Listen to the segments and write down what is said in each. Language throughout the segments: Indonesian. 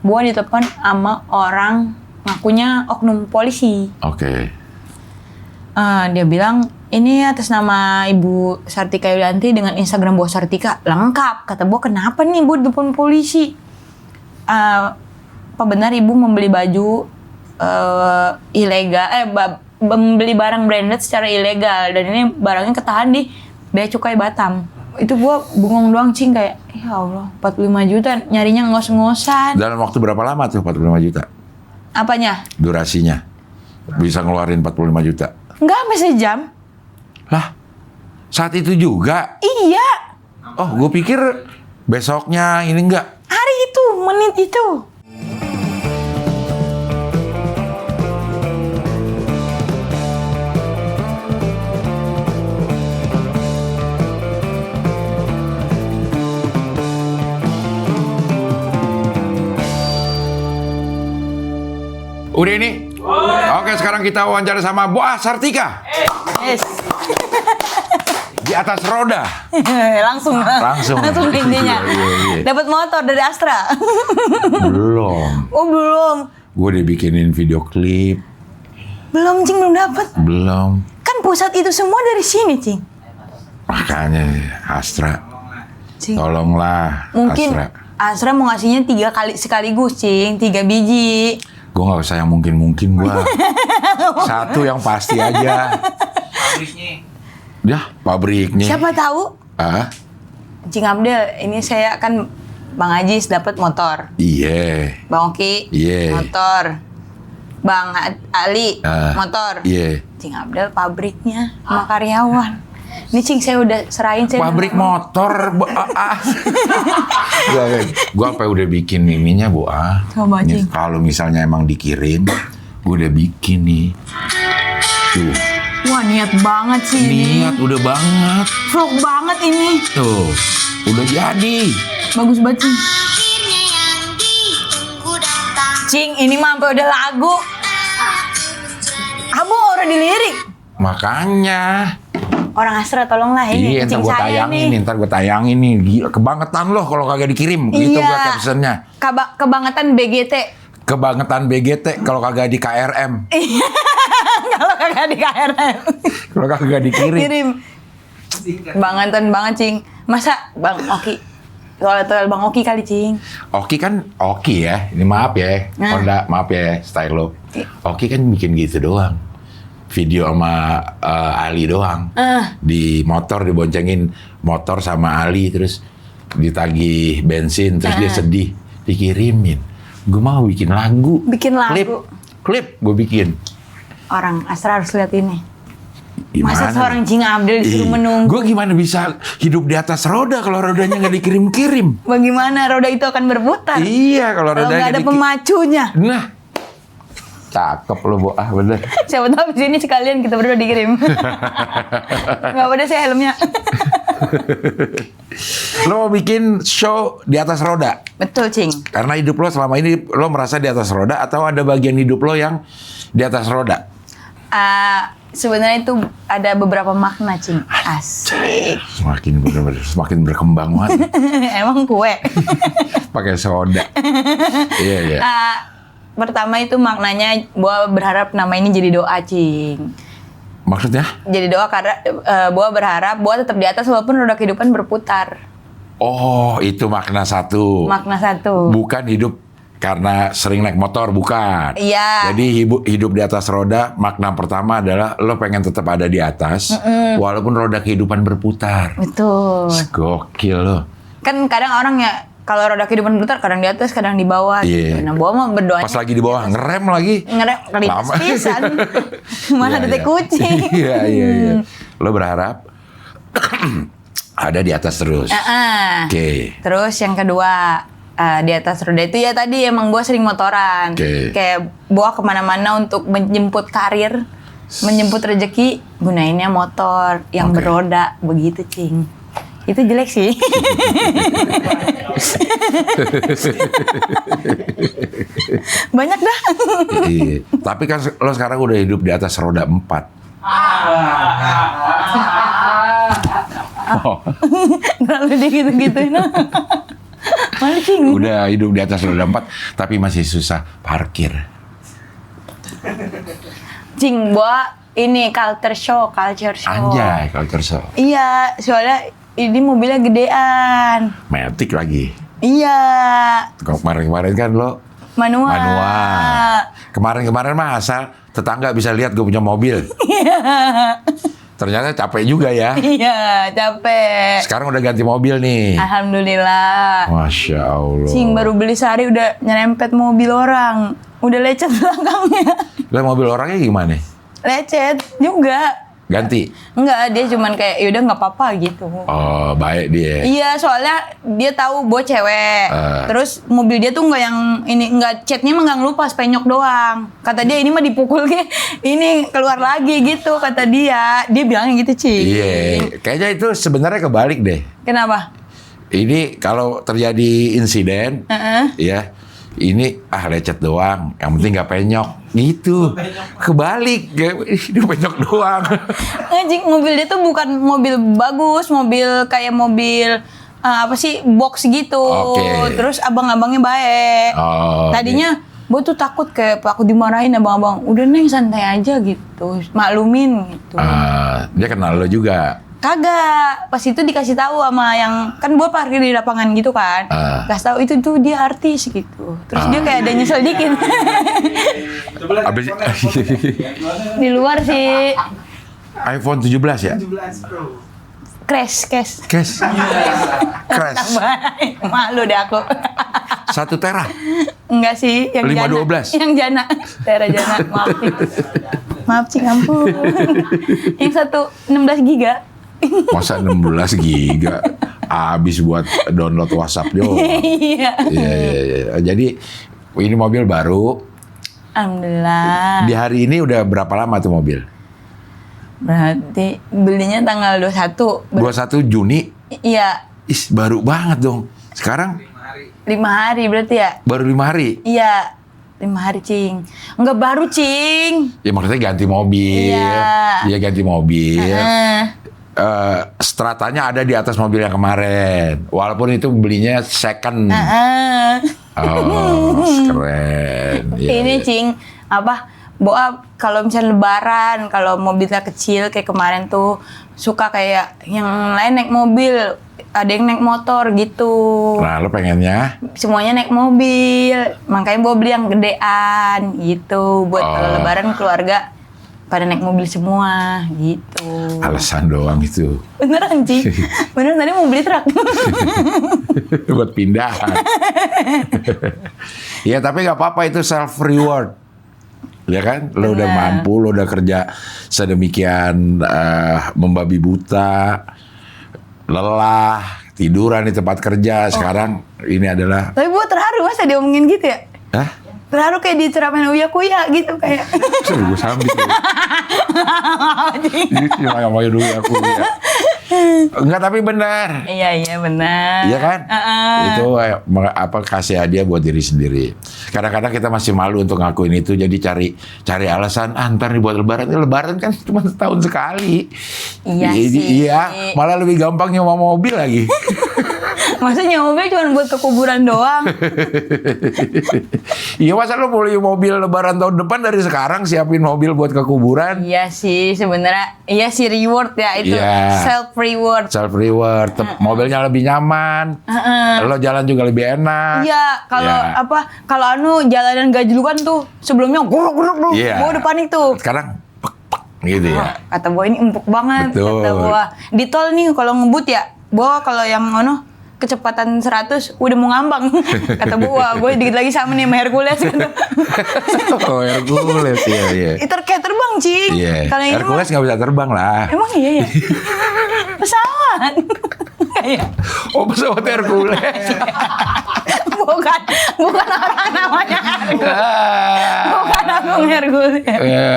Gua ditelepon sama orang ngakunya oknum polisi. Oke. Dia bilang, ini atas nama Ibu Sartika Yulianti dengan Instagram Bu Sartika. Lengkap. Kata gua, kenapa nih Bu ditelepon polisi? Apa benar Ibu membeli baju ilegal, membeli barang branded secara ilegal, dan ini barangnya ketahan di Bea Cukai Batam. Itu gua bengong doang, Cing, kayak ya Allah, 45 juta nyarinya ngos-ngosan. Dalam waktu berapa lama tuh 45 juta? Apanya? Durasinya bisa ngeluarin 45 juta? Enggak sampai sejam. Lah, saat itu juga? Iya. Oh, gue pikir besoknya ini enggak. Hari itu, menit itu. Udah ini? Oke, sekarang kita wawancara sama Bu Sartika. Yes. Di atas roda. Langsung intinya. Iya. Dapat motor dari Astra. Belum. Oh, belum. Gue udah bikinin video klip. Belum, Cing, belum dapat. Belum. Kan pusat itu semua dari sini, Cing. Makanya Astra. Cing. Tolonglah. Mungkin Astra mau ngasihnya 3 kali sekaligus, Cing. 3 biji. Gue gak usah yang mungkin-mungkin gue. Satu yang pasti aja. Pabriknya. Ya, pabriknya. Siapa tahu? Cing Abdel, ini saya kan Bang Ajis dapat motor. Iya. Bang Oki, motor. Bang Ali, motor. Iya. Cing Abdel pabriknya sama karyawan. Ini, Cing, saya udah serahin. Pabrik motor, Bu A. Gue apa udah bikin ininya, Bu A. Coba, Cing. Kalau misalnya emang dikirim, gue udah bikin nih. Tuh. Wah, niat banget sih ini. Niat, udah banget. Vlog banget ini. Tuh, udah jadi. Bagus banget, Cing. Cing, ini mah sampai udah lagu. Abang orang dilirik. Makanya. Orang Astra, tolonglah ini. Iya, ntar gue tayangin nih. Gila, kebangetan loh kalau kagak dikirim. Gitu gue captionnya. Kebangetan BGT. Kebangetan BGT kalau kagak di KRM. Kalau kagak di KRM. Kalau kagak dikirim. Kirim. Kebangetan banget, Cing. Masa Bang Oki? Soal Bang Oki kali, Cing. Oki kan Oki ya. Ini maaf ya. Honda, maaf ya, Stylo. Oki kan bikin gitu doang. Video sama Ali doang. Di motor diboncengin motor sama Ali, terus ditagih bensin, terus dia sedih, dikirimin. Gue mau bikin lagu. Klip gue bikin. Orang Astra harus lihat ini. Gimana? Masa seorang Cing Abdel disuruh menunggu? Gue gimana bisa hidup di atas roda kalau rodanya nggak dikirim-kirim? Bagaimana roda itu akan berputar? Iya, kalau rodanya nggak ada pemacunya. Nah, cakep lo, Bu. Bener. Siapa tahu di sini sekalian kita berdua dikirim. Nggak apa-apa sih helmnya. Lo mau bikin show di atas roda? Betul, Cing. Karena hidup lo selama ini lo merasa di atas roda, atau ada bagian hidup lo yang di atas roda? Sebenarnya itu ada beberapa makna, Cing. Asik. Semakin berkembang banget. Emang kue. Pakai soda. Iya. Pertama itu maknanya, gua berharap nama ini jadi doa, Cing. Maksudnya? Jadi doa karena gua berharap gua tetap di atas walaupun roda kehidupan berputar. Oh, itu makna satu. Makna satu. Bukan hidup karena sering naik motor, bukan. Iya. Jadi hidup di atas roda, makna pertama adalah lo pengen tetap ada di atas, walaupun roda kehidupan berputar. Betul. Gokil lo. Kan kadang orang ya, kalau roda kehidupan berputar, kadang di atas, kadang di bawah. Iya. Gitu. Nah, gua mau berdoa. Pas lagi di bawah, ngerem lagi. Ngerem, kelibas pisan. Mana detek kucing. Iya. Lo berharap ada di atas terus. Oke. Terus yang kedua, di atas roda itu ya tadi emang gue sering motoran. Kayak bawa kemana-mana untuk menjemput karir, menjemput rezeki, gunainnya motor yang beroda, begitu, Cing. Itu jelek sih. Banyak dah. Iya. Tapi kan lo sekarang udah hidup di atas roda 4. Terlalu digitu-gituin. Malu Cing. Udah hidup di atas roda 4, tapi masih susah parkir. Cing, Boa ini culture show. Anjay, culture show. Iya, soalnya ini mobilnya gedean. Matic lagi. Iya. Kemarin kan lo Manual. Kemarin mah asal tetangga bisa lihat gue punya mobil. Ternyata capek juga ya. Iya, capek. Sekarang udah ganti mobil nih. Alhamdulillah. Masya Allah. Cing, baru beli sehari udah nyerempet mobil orang. Udah lecet belakangnya. Lah mobil orangnya gimana? Lecet juga. Ganti? Enggak, dia cuman kayak yaudah nggak apa-apa gitu. Oh, baik dia. Iya, soalnya dia tahu Bo cewek. Terus mobil dia tuh nggak yang ini, nggak catnya mah nggak ngelupas, penyok doang. Kata dia ini mah dipukul ini keluar lagi gitu kata dia. Dia bilangnya gitu, Cing. Iya, kayaknya itu sebenarnya kebalik deh. Kenapa? Ini kalau terjadi insiden, ya ini lecet doang, yang penting nggak penyok gitu. Kebalik, ini penyok doang. Ngajing, mobil dia tuh bukan mobil bagus, mobil kayak mobil apa sih, box gitu. Terus abang-abangnya baik. Tadinya Bo tuh takut kayak aku dimarahin abang-abang. Udah Neng, santai aja gitu, maklumin gitu. Dia kenal lo juga. Kagak, pas itu dikasih tahu sama yang kan Bo parkir di lapangan gitu kan, kasih tahu itu tuh dia artis gitu, terus dia kayak ada nyesel dikit. Abis Di luar sih. iPhone 17 ya? 17 Pro. Crash. Crash. Malu deh aku. 1 tera. Enggak sih, yang 512. Yang jana. Tera jana, maaf Cing, ampun. Yang 16 giga. Masa 16 giga habis buat download WhatsApp doang. Iya. Jadi ini mobil baru. Alhamdulillah. Di hari ini udah berapa lama tuh mobil? Berarti belinya tanggal 21. 21 Juni? Iya. Baru banget dong. Sekarang 5 hari berarti ya? Baru 5 hari? Iya. 5 hari, Cing. Enggak baru, Cing. Ya maksudnya ganti mobil. Iya, ganti mobil. Stratanya ada di atas mobil yang kemarin. Walaupun itu belinya second. Keren. Ini Cing, Boa kalau misalnya lebaran, kalau mobilnya kecil kayak kemarin tuh suka kayak yang lain naik mobil, ada yang naik motor gitu. Nah, lo pengennya? Semuanya naik mobil, makanya Boa beli yang gedean gitu buat kalau lebaran keluarga pada naik mobil semua gitu. Alasan doang itu. Beneran Cing, beneran tadi mau beli truk. Buat pindahan. Ya tapi nggak apa-apa, itu self reward. Ya kan, lo udah mampu, lo udah kerja sedemikian membabi buta, lelah, tiduran di tempat kerja. Sekarang ini adalah. Tapi Boa terharu masa diomongin gitu ya? Hah? Terharu kayak diceramin Uya Kuya gitu kayak. Gue sambit. Jadi ngomongin dulu aku ya. Enggak, tapi benar. Iya benar. Iya kan? Itu kasih hadiah buat diri sendiri. Kadang-kadang kita masih malu untuk ngakuin itu, jadi cari alasan ntar nih buat lebaran. Lebaran kan cuma setahun sekali. Iya sih. Iya, malah lebih gampang nyewa mobil lagi. Maksudnya mobil cuma buat ke kuburan doang. Iya, masa lo beli mobil lebaran tahun depan dari sekarang siapin mobil buat ke kuburan? Iya sih, sebenarnya iya sih reward ya itu. Self reward. Mobilnya lebih nyaman. Lo jalan juga lebih enak. Iya, kalau jalanan gajlukan tuh sebelumnya guruk tuh. Gua udah panik tuh. Sekarang gitu ya. Kata Boa ini empuk banget. Betul. Kata Boa di tol nih kalau ngebut ya, Boa kalau yang kecepatan 100 udah mau ngambang. Kata Boa, gue dikit lagi sama nih sama Hercules gitu. Oh, Hercules, iya. Itu kayak terbang, Cing. Iya. Hercules nggak bisa terbang lah. Emang iya ya? Pesawat. Oh, pesawat Hercules. bukan orang namanya Hercules. Bukan Agung Hercules.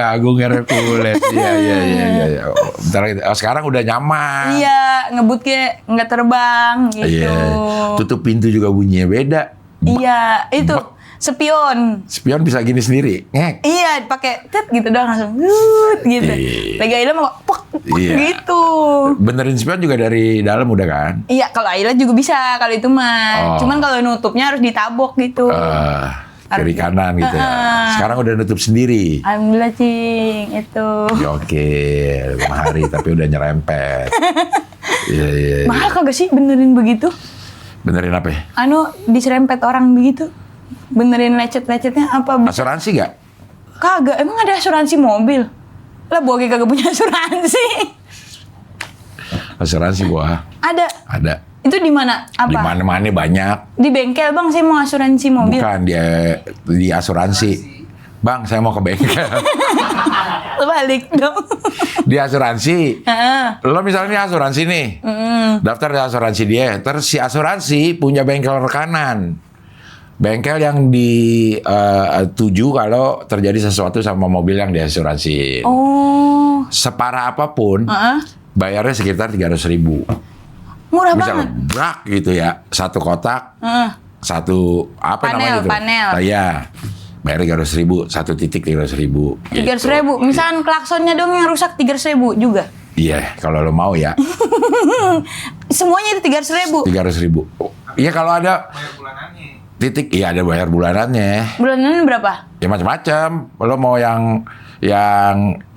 Agung Hercules. Iya. Bentar lagi. Sekarang udah nyaman. Iya, ngebut kayak nggak terbang gitu. Iya. Tutup pintu juga bunyinya beda. Iya, itu Spion. Spion bisa gini sendiri, ngek. Iya, pakai tet gitu doang langsung gitu. Lagi Ayla mau pok gitu. Benerin spion juga dari dalam udah kan? Iya, kalau Ayla juga bisa kalau itu mah. Cuman kalau nutupnya harus ditabok gitu. Kiri kanan gitu ya. Sekarang udah nutup sendiri. Alhamdulillah Cing, itu. Oke, 5 hari tapi udah nyerempet. Iya. Mahal kagak sih benerin begitu? Benerin apa ya? Diserempet orang begitu. Benerin lecet-lecetnya apa? Asuransi gak? Kagak, emang ada asuransi mobil? Lah Bogi kagak punya asuransi. Asuransi gua. Ada. Itu di mana? Apa? Di mana-mana banyak. Di bengkel Bang, saya mau asuransi mobil. Bukan, dia di asuransi. Bang, saya mau ke bengkel. Balik dong. Di asuransi. Lo misalnya asuransi nih. Daftar di asuransi dia. Terus si asuransi punya bengkel rekanan. Bengkel yang dituju kalau terjadi sesuatu sama mobil yang diasuransi. Oh. Separah apapun, bayarnya sekitar 300.000. Murah Misal, banget. brak gitu ya, satu kotak, satu apa namanya itu? Panel. Nah, ya, bayar 300.000, satu titik 300.000. 300.000. Misalkan klaksonnya dong yang rusak 300.000 juga. Iya, kalau lo mau ya. Semuanya itu 300.000. 300.000. Iya kalau ada titik, iya ada bayar bulanannya. Bulanan berapa? Ya macam-macam. Lo mau yang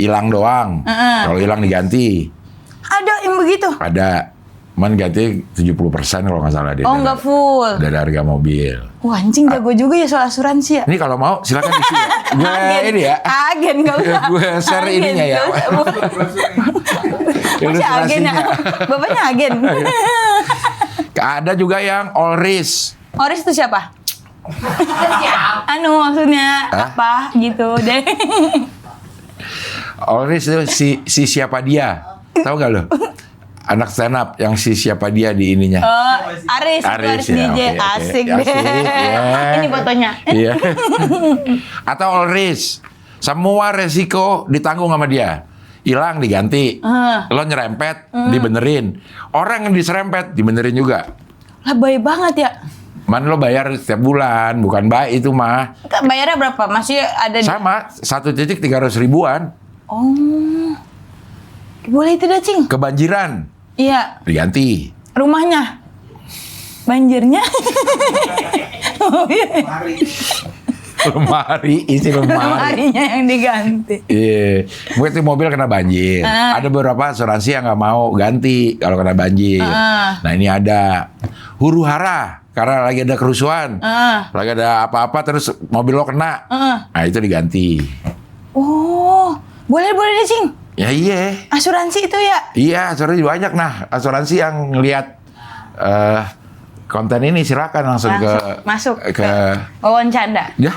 hilang doang. Kalau hilang diganti. Ada yang begitu? Ada. Man ganti 70% kalau nggak salah dia. Oh, nggak full. Dari harga mobil. Wah, anjing jago juga ya soal asuransi ya. Ini kalau mau silakan isi ya. Gue ini ya. Agen nggak usah. Gue share ininya ya. Masih agen ya? Bapaknya agen. Ada juga yang all risk. Oris itu siapa? Maksudnya apa gitu deh. All risk itu si siapa dia. Tahu gak lo? Anak stand up yang si siapa dia di ininya. Oh, Aris ya, DJ. okay. Asik deh. Ya. Ini fotonya. Iya. Atau all risk. Semua resiko ditanggung sama dia. Hilang diganti. Lo nyerempet, dibenerin. Orang yang diserempet, dibenerin juga. Lah baik banget ya. Man lo bayar setiap bulan, bukan baik itu mah. Bayarnya berapa? Masih ada Sama, 1.300.000-an. Oh. Boleh itu dah, Cing. Kebanjiran. Iya. Diganti. Rumahnya. Banjirnya. Lemari, isi lemari. Lemarinya yang diganti. Iya. Mungkin itu mobil kena banjir. Ada beberapa asuransi yang nggak mau ganti kalau kena banjir. Nah ini ada huru hara karena lagi ada kerusuhan, lagi ada apa-apa terus mobil lo kena. Nah itu diganti. Oh, boleh deh, Cing. Ya iya. Asuransi itu ya? Iya, asuransi banyak. Nah, asuransi yang ngelihat konten ini silakan langsung masuk ke Wawan Canda. Ya.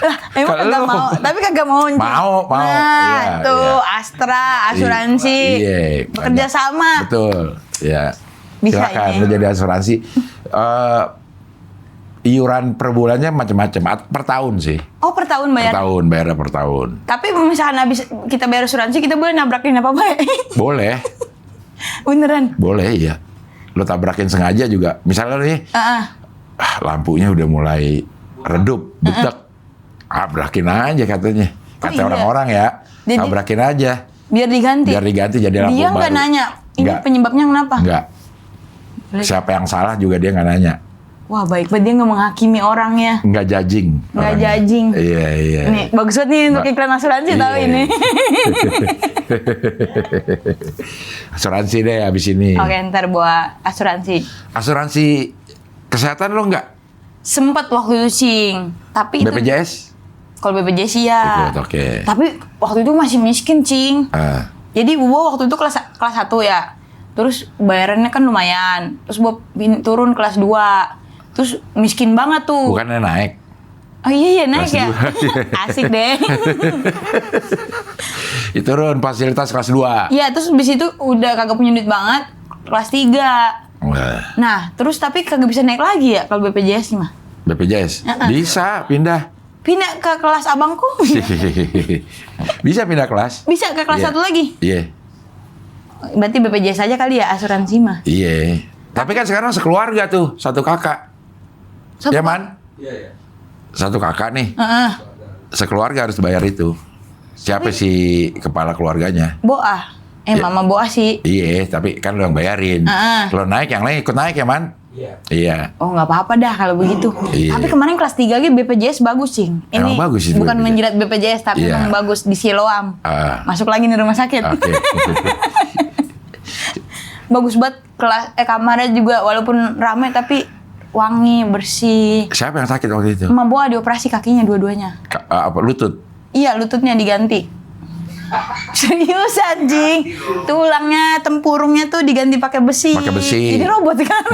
Lah, emang kagak mau, tapi kagak mau. Mau. Nah, iya, tuh iya. Astra, asuransi. Iya, bekerja sama. Betul. Ya. Bisa silakan ini. lo jadi asuransi. Iuran per bulannya macam-macam. Per tahun sih. Oh, per tahun bayar? Bayarnya per tahun. Tapi misalkan habis kita bayar asuransi, kita boleh nabrakin apa baik? Boleh. Beneran? Boleh, iya. Lo tabrakin sengaja juga. Misalnya nih, lampunya udah mulai redup, butek. Tabrakin aja katanya. Kata orang-orang ya, jadi, tabrakin aja. Biar diganti? Biar diganti jadi lampu baru. Dia nggak nanya, ini Nggak. penyebabnya kenapa? Nggak. Siapa yang salah juga dia nggak nanya. Wah, baik banget, dia nggak menghakimi orang ya. Nggak judging. Nggak orangnya. judging. Iya. Nih, bagus banget nih untuk iklan asuransi tahu Iya. ini. Asuransi deh abis ini. Oke, ntar buat asuransi. Asuransi kesehatan lo nggak? Sempet waktu itu, Cing. Tapi itu, BPJS? kalau BPJS iya. Ikut, oke. Tapi waktu itu masih miskin, Cing. Jadi gua waktu itu kelas 1 ya. Terus bayarannya kan lumayan. Terus gua turun kelas 2. Terus miskin banget tuh. Bukannya naik? Oh iya naik Kelas ya. 2. Asik deh. Itu turun fasilitas kelas 2. Iya, terus abis itu udah kagak punya duit banget. Kelas 3. Wah. Nah, terus tapi kagak bisa naik lagi ya kalau BPJS mah. BPJS? Bisa, pindah. Pindah ke kelas abangku. Bisa pindah kelas. Bisa ke kelas 1 lagi. Iya. Berarti BPJS aja kali ya asuransi mah. Iya. Tapi kan sekarang sekeluarga tuh, satu kakak. Satu Ya, Man? Satu kakak nih. Sekeluarga harus bayar itu. Siapa sih kepala keluarganya? Boah. Mama Boah sih. Iya, tapi kan lo yang bayarin. Kalau naik yang lain ikut naik ya, Man? Iya. Oh, nggak apa-apa dah kalau begitu. Tapi kemarin kelas 3 G BPJS bagus, Cing. Ini emang bagus itu bukan BPJS. menjilat BPJS, tapi emang bagus di Siloam. Masuk lagi nih rumah sakit. Okay. Bagus banget kamarnya juga, walaupun ramai tapi wangi, bersih. Siapa yang sakit waktu itu? Mama Boah dioperasi kakinya dua-duanya. Apa lutut? Iya, lututnya diganti. Serius anjing. Tulangnya, tempurungnya tuh diganti pakai besi. Pakai besi. Jadi robot kan.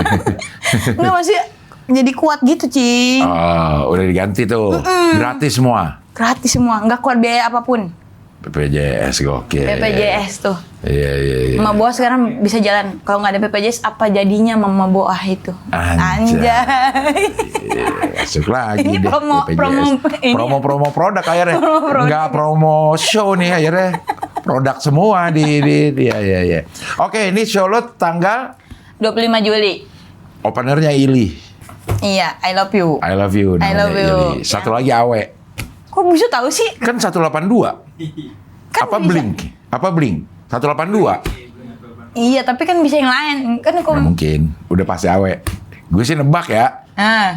Enggak, maksudnya jadi kuat gitu, Cing. Oh, udah diganti tuh. Gratis semua. Gratis semua, enggak keluar biaya apapun. BPJS gokil. BPJS tuh. Iya. Mama Boah sekarang bisa jalan. Kalau nggak ada BPJS, apa jadinya Mama Boah itu? Anjay. Masuk lagi ini deh. promo produk akhirnya. Nggak promo show nih akhirnya. Produk semua di. Iya. Oke, ini show lo tanggal 25 Juli. Openernya Ili. Iya, I love you. I love you. I love you. Ili. Satu lagi Awe. Kok bisa tahu sih? Kan 182. Kan Apa bisa. Blink? 182. Iya, tapi kan bisa yang lain. Kan Nggak mungkin. Udah pasti Awe. Gue sih nebak ya.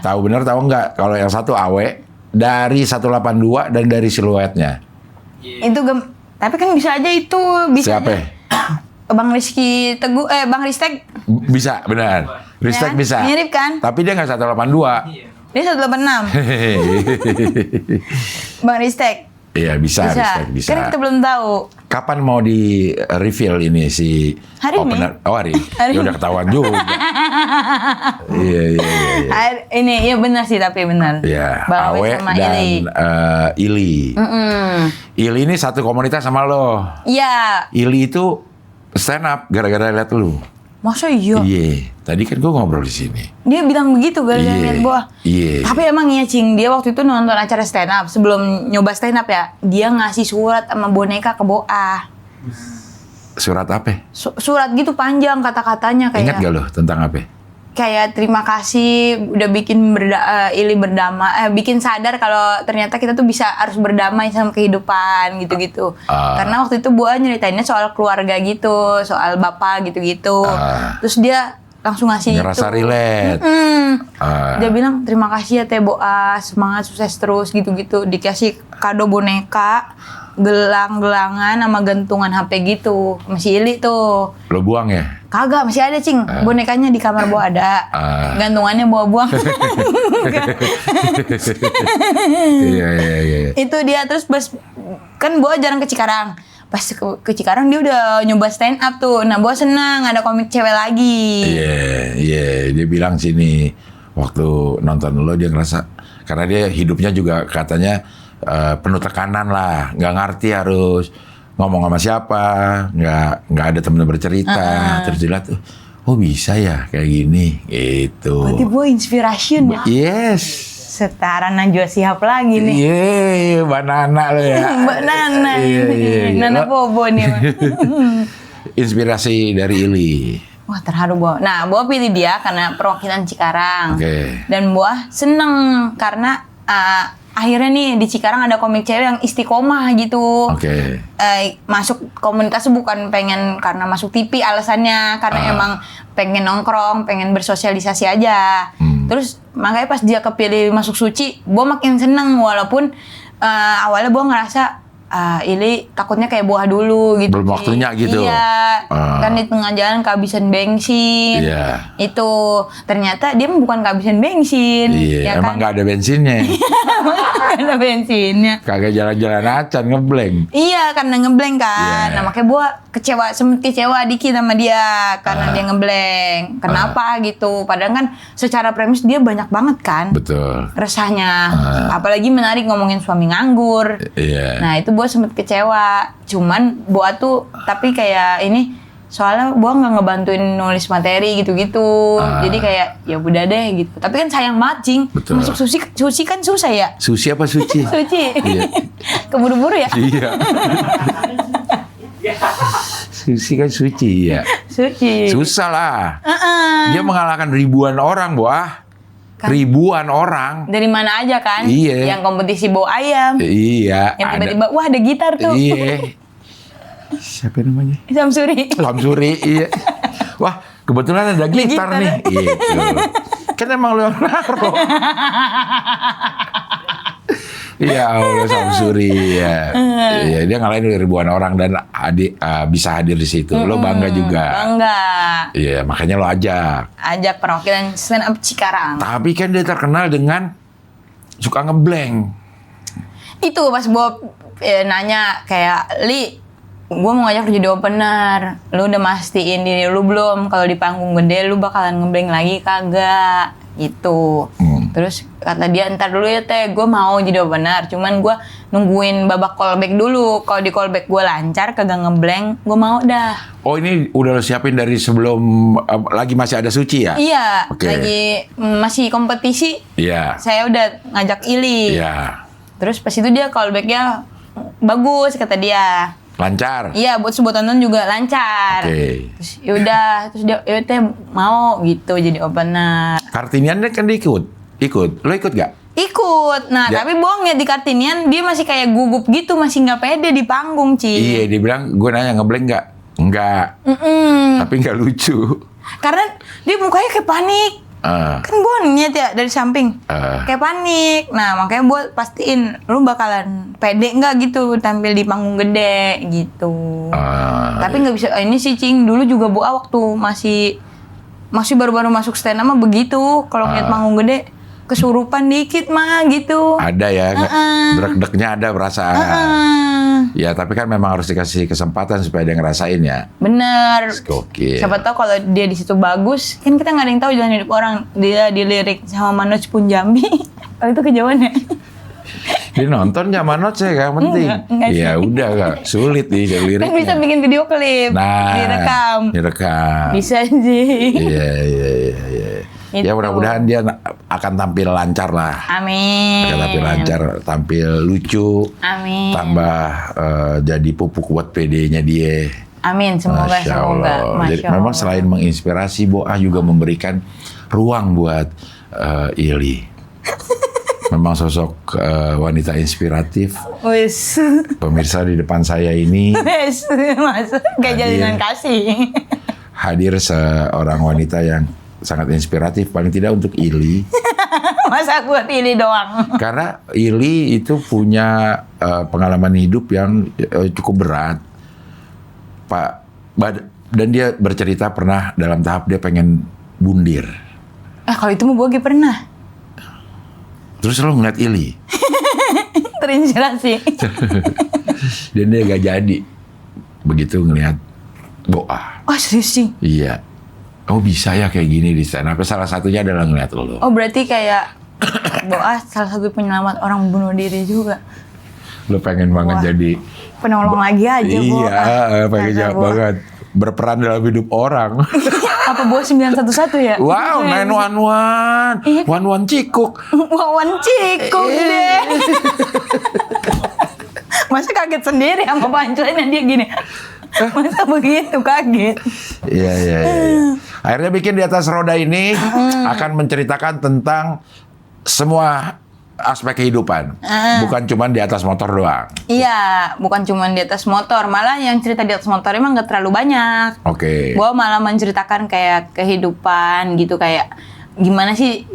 Tahu bener tahu nggak? Kalau yang satu Awe dari 182 dan dari siluetnya. Itu tapi kan bisa aja itu. Bisa Siapa? aja. Bang Rizky Teguh, Bang Ristek. Bisa, benar. Ristek Ya, bisa. mirip kan? Tapi dia nggak 182. Dia 186. Bang Ristek. Iya, bisa. Ristek bisa. Kan kita belum tahu. Kapan mau di reveal ini si Hari opener? ini. Oh, hari. Hari Ya udah ini. ketahuan juga. Iya. Ini iya benar sih, tapi benar. Iya, Bang Awe sama dan Ili. Ili. Ili ini satu komunitas sama lo. Iya. Ili itu stand up gara-gara liat lu. Masa iya? Iya. Tadi kan gue ngobrol di sini. Dia bilang begitu gara-gara Iya. liat Boah. Iya. Tapi emang iya, Cing, dia waktu itu nonton acara stand up. Sebelum nyoba stand up ya, dia ngasih surat sama boneka ke Boah. Surat apa? Surat gitu panjang kata-katanya kayak. Ingat gak lo tentang apa? Kayak terima kasih udah bikin Ili berdamai, bikin sadar kalau ternyata kita tuh harus berdamai sama kehidupan gitu-gitu. Karena waktu itu Boah nyeritainnya soal keluarga gitu, soal bapak gitu-gitu. Terus dia langsung ngasih Ngerasa itu. relate. Dia bilang terima kasih ya Teh Boah, semangat sukses terus gitu-gitu. Dikasih kado boneka, gelang-gelangan sama gantungan HP gitu. Masih Ili tuh. Lo buang ya? Kagak, masih ada, Cing. Bonekanya di kamar Boah ada. Gantungannya Boah buang. Iya. Itu dia. Terus kan Boah jarang ke Cikarang. Pas ke Cikarang dia udah nyoba stand up tuh. Nah, Boah senang ada komik cewek lagi. Iya. Dia bilang sini waktu nonton lo dia ngerasa karena dia hidupnya juga katanya penuh tekanan lah, nggak ngerti harus ngomong sama siapa, nggak ada temen bercerita. Terus dilihat tuh, oh bisa ya kayak gini, gitu. Berarti Boah inspiration ya. Yes. Setara Najwa Shihab lagi nih. Iya, Mbak Nana lo ya. Mbak Nana. Iya. Nana Bobo nih. Inspirasi dari Ili. Wah, terharu Boah. Nah, Boah pilih dia karena perwakilan Cikarang. Oke. Dan Boah seneng karena akhirnya nih di Cikarang ada komik cewek yang istiqomah gitu. Oke. Masuk komunitas bukan pengen karena masuk TV alasannya, karena emang pengen nongkrong, pengen bersosialisasi aja. Terus makanya pas dia kepilih masuk Suci, Boah makin seneng walaupun awalnya Boah ngerasa Ili takutnya kayak Boah dulu gitu. Belum waktunya gitu. Iya. Kan di tengah jalan kehabisan bensin. Iya. Itu ternyata dia bukan kehabisan bensin. Iya, ya emang kan? nggak ada bensinnya. Nggak ada bensinnya. Kagak jalan-jalan acan ngeblank. Iya, karena ngeblank kan. Iya. Nah, makanya Boah sempet kecewa dikit sama dia karena dia ngeblank. Kenapa gitu? Padahal kan secara premis dia banyak banget kan. Betul. Resahnya. Apalagi menarik ngomongin suami nganggur. Iya. Nah, itu Boah sempet kecewa. Cuman Boah tuh tapi kayak ini soalnya Boah nggak ngebantuin nulis materi gitu-gitu. Jadi kayak ya udah deh gitu. Tapi kan sayang banget, Cing. Betul. Masuk sushi kan susah ya. Sushi apa suci? Suci. Iya. Keburu-buru ya. Iya. Sushi kan suci ya. Suci. Susah lah. Dia mengalahkan ribuan orang, Boah. ribuan orang. Dari mana aja kan? Iya. Yang kompetisi bawa ayam. Iya. Yang tiba-tiba, wah ada gitar tuh. Iya. Siapa namanya? Samsuri. Samsuri, iya. Wah, kebetulan ada gitar nih. Gitu. Kan emang lu yang naruh. Ya Allah, Samsuri ya. Iya, dia ngalahin ribuan orang dan bisa hadir di situ. Lo bangga juga. Bangga. Iya, makanya lo ajak. Ajak perwakilan stand up Cikarang. Tapi kan dia terkenal dengan suka ngeblank. Itu pas Bob nanya kayak, Li, gue mau ngajak lu jadi opener. Lu udah mastiin diri lu belum? Kalau di panggung gede lu bakalan ngeblank lagi kagak? Gitu. Terus kata dia, ntar dulu ya teh, gue mau jadi opener. Cuman gue nungguin babak callback dulu. Kalau di callback gue lancar, kagak ngeblank, gue mau dah. Oh, ini udah lo siapin dari sebelum lagi masih ada Suci ya? Iya, Oke. lagi masih kompetisi. Iya. Saya udah ngajak Ili. Iya. Terus pas itu dia callbacknya bagus kata dia. Lancar. Iya, buat tonton juga lancar. Oke. Terus yaudah, terus dia teh mau gitu jadi opener. Kartinian kan dia ikut. Lo ikut gak? Ikut. Nah, tapi bohongnya di Kartinian dia masih kayak gugup gitu, masih nggak pede di panggung, Ci. Iya, dia bilang, gue nanya ngeblank gak? Enggak. Tapi gak lucu. Karena dia mukanya kayak panik. Kan gue niat ya dari samping. Kayak panik. Nah, makanya gue pastiin lu bakalan pede nggak gitu tampil di panggung gede gitu. Tapi nggak bisa. Ini sih Cing, dulu juga Boa waktu masih baru-baru masuk stand up mah begitu. Kalau ngeliat panggung gede kesurupan dikit mah gitu. Ada ya, dreg-degnya ada perasaan. Ya, tapi kan memang harus dikasih kesempatan supaya dia ngerasain ya. Bener. Gokil. Siapa tahu kalau dia di situ bagus, kan kita nggak ada yang tahu jalan hidup orang. Dia dilirik sama Manoj Punjabi. Oh, itu kejauhan ya? Dia nonton nggak Manoj ya, gak penting. Enggak sih. Ya udah, gak sulit nih liriknya. Kan bisa bikin video klip, direkam. Bisa sih. Iya. Itu. Ya mudah-mudahan dia akan tampil lancar lah. Amin. Akan tampil lancar, tampil lucu. Amin. Tambah jadi pupuk buat PD-nya dia. Amin, semoga. Masya Allah. Jadi Masya memang Allah. selain menginspirasi, Boa juga memberikan ruang buat Ili. Memang sosok wanita inspiratif. Wis. Pemirsa di depan saya ini Wis, masa kayak jalinan kasih. hadir seorang wanita yang sangat inspiratif, paling tidak untuk Ili. Masa buat ini doang. Karena Ili itu punya pengalaman hidup yang cukup berat, Pak. Dan dia bercerita pernah dalam tahap dia pengen bundir. Kalau itu mau gue pernah. Terus lo ngeliat Ili, Terinspirasi. dan dia gak jadi. Begitu ngeliat Boa. Oh serius sih? Iya. Oh bisa ya kayak gini di stand up. Salah satunya adalah ngeliat lo. Oh berarti kayak Boa salah satu penyelamat orang bunuh diri juga. Lo pengen banget jadi Penolong lagi aja Boa. Iya, pengen banget berperan dalam hidup orang. Apa Boa 911 ya? Wow, 911. 11 Cikuk. Wawan Cikuk deh. Masa kaget sendiri sama punchline dia gini. Masa begitu kaget? Iya. Akhirnya bikin Di Atas Roda ini akan menceritakan tentang semua aspek kehidupan. Bukan cuma di atas motor doang. Iya, bukan cuma di atas motor. Malah yang cerita di atas motor emang gak terlalu banyak. Oke. Gua malah menceritakan kayak kehidupan gitu, kayak gimana sih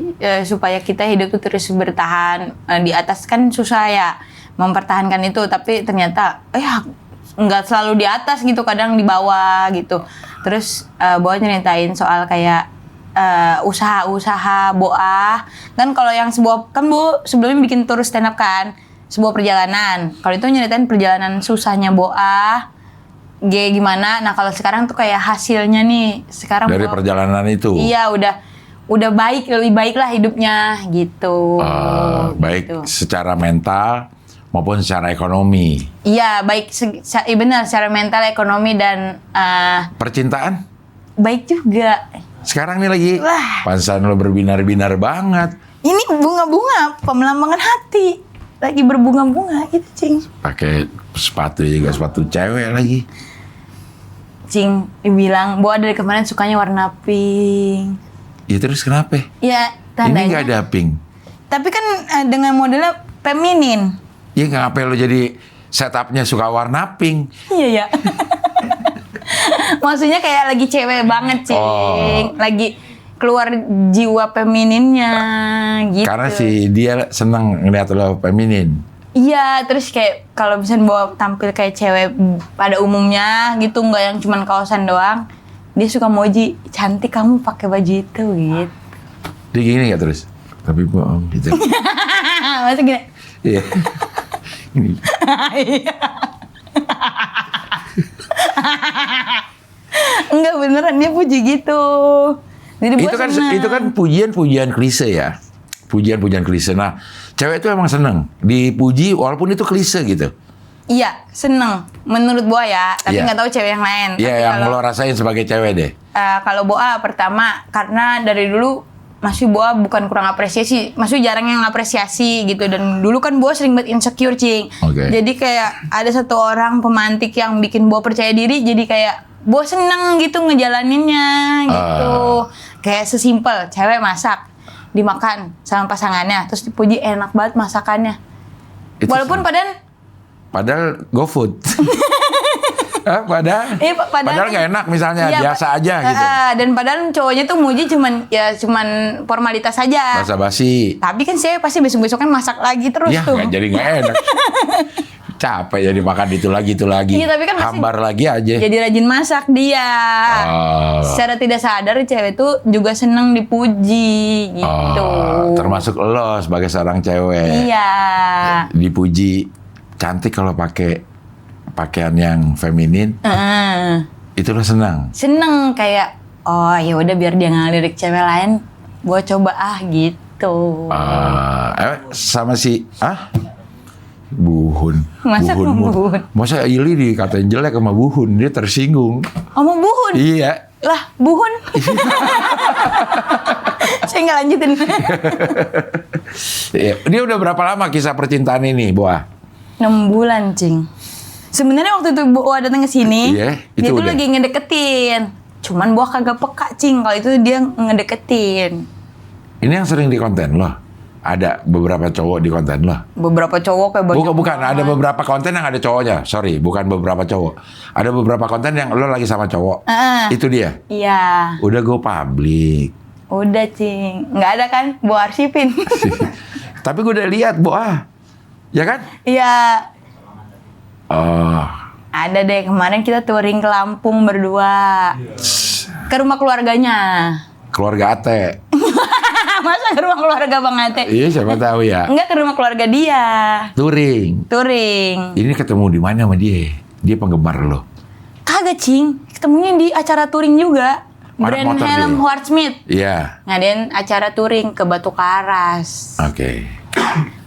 supaya kita hidup tuh terus bertahan. Di atas kan susah ya mempertahankan itu, tapi ternyata nggak selalu di atas gitu, kadang di bawah gitu. Terus Boa nyeritain soal kayak usaha-usaha Boa. Kan kalau yang kan Bu sebelumnya bikin tur stand up kan, sebuah perjalanan. Kalau itu nyeritain perjalanan susahnya Boa. Gimana? Nah kalau sekarang tuh kayak hasilnya nih sekarang dari perjalanan itu. Iya udah lebih baik lah hidupnya gitu. Baik gitu. secara mental maupun secara ekonomi. Iya baik, benar secara mental, ekonomi dan Percintaan? baik juga. Sekarang nih lagi pansan lo berbinar-binar banget. Ini bunga-bunga, pemelambangan hati. Lagi berbunga-bunga gitu, Cing. Pakai sepatu juga, sepatu cewek lagi. Cing, dibilang Boa dari kemarin sukanya warna pink. Ya terus kenapa? Ya, Tandanya. Ini nggak ada pink. Tapi kan dengan modelnya feminin. Ya ngapain lo jadi setupnya suka warna pink? Iya ya. Maksudnya kayak lagi cewek banget, Cing. Lagi keluar jiwa femininnya gitu. Karena dia seneng ngeliat lo feminin. Iya, terus kayak kalau misalnya bawa tampil kayak cewek pada umumnya gitu, nggak yang cuman kaosan doang. Dia suka moji, cantik kamu pakai baju itu gitu. Dia gini nggak terus? Tapi bohong gitu. Masa gini? Iya. Ini. Enggak beneran, dia puji gitu. Jadi Itu kan pujian-pujian klise ya. Pujian-pujian klise. Nah, cewek itu emang seneng dipuji walaupun itu klise gitu. Iya, seneng. Menurut Boa ya, tapi nggak tahu cewek yang lain. Iya, yang lo rasain sebagai cewek deh. Kalau Boa pertama, karena dari dulu masih Boa bukan kurang apresiasi, masih jarang yang apresiasi gitu. Dan dulu kan Boa sering banget insecure, Cing. Okay. Jadi kayak ada satu orang pemantik yang bikin Boa percaya diri, jadi kayak Boa seneng gitu ngejalaninnya gitu. Kayak sesimpel, cewek masak, dimakan sama pasangannya, terus dipuji enak banget masakannya. Walaupun Padahal GoFood. Padahal nggak enak misalnya, iya, biasa aja gitu. Dan padahal cowoknya tuh muji cuman formalitas saja. Basa-basi. Tapi kan saya pasti besok-besoknya masak lagi terus Ya, tuh. jadi nggak enak. Capek jadi makan itu lagi. Iya, tapi kan pasti hambar lagi aja. Jadi rajin masak dia. Secara tidak sadar cewek tuh juga seneng dipuji gitu. Termasuk lo sebagai seorang cewek. Iya. Dipuji cantik kalau pakai pakaian yang feminin. Itu lo senang. Seneng kayak ya udah biar dia ngelirik cewek lain, gua coba gitu. Sama si Buhun. Masa Buhun? Masa Ili dikatain jelek sama Buhun, dia tersinggung. Sama Buhun? Iya. Lah, Buhun. Saya nggak lanjutin. Dia udah berapa lama kisah percintaan ini, Boa? 6 bulan, Cing. Sebenarnya waktu itu Boa datang ke sini, dia tuh lagi ngedeketin. Cuman Boa kagak peka, Cing. Kalau itu dia ngedeketin. Ini yang sering di konten lo? Ada beberapa cowok di konten lo? Beberapa cowok kayak banyak. Bukan. Ada beberapa konten yang ada cowoknya. Sorry, bukan beberapa cowok. Ada beberapa konten yang lo lagi sama cowok. Itu dia? Iya. Udah go public. Udah, Cing. Nggak ada kan? Boa arsipin. Tapi gue udah lihat, Boa. Ya kan? Iya. Ada deh, kemarin kita touring ke Lampung berdua. Ke rumah keluarganya. Keluarga Ate. Masa ke rumah keluarga Bang Ate? Iya, siapa tahu ya. Enggak, ke rumah keluarga dia. Touring. Ini ketemu di mana sama dia? Dia penggemar lo? Kagak, Cing. Ketemunya di acara touring juga. Brand helm Howard Smith. Iya. Ngadain acara touring ke Batu Karas. Oke.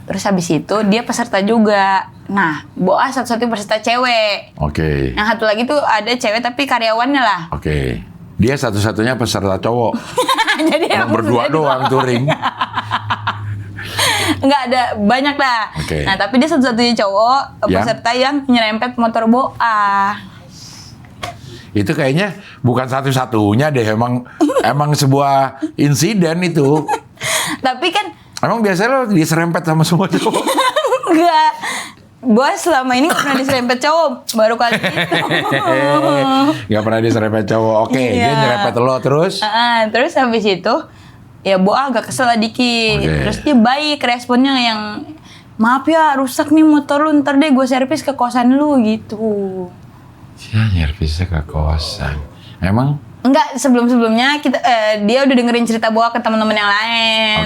Terus habis itu dia peserta juga. Nah, Boa satu-satunya peserta cewek. Oke. Yang satu lagi tuh ada cewek tapi karyawannya lah. Oke. Dia satu-satunya peserta cowok. Jadi emang berdua doang touring. Enggak ada, banyak lah. Okay. Nah, tapi dia satu-satunya cowok peserta yang nyerempet motor Boa. Itu kayaknya bukan satu-satunya deh, emang sebuah insiden itu. Tapi kan emang biasanya lo diserempet sama semua cowok? Enggak. Boa selama ini gak pernah diserempet cowok, baru kali itu. Gak pernah diserempet cowok, oke. Dia nyerempet lo terus? Terus habis itu, ya Boa agak kesel dikit. Terus dia baik responnya yang, maaf ya rusak nih motor lu, ntar deh gue servis ke kosan lu gitu. Ya servisnya ke kosan, emang? Enggak, sebelumnya dia udah dengerin cerita Boa ke teman-teman yang lain.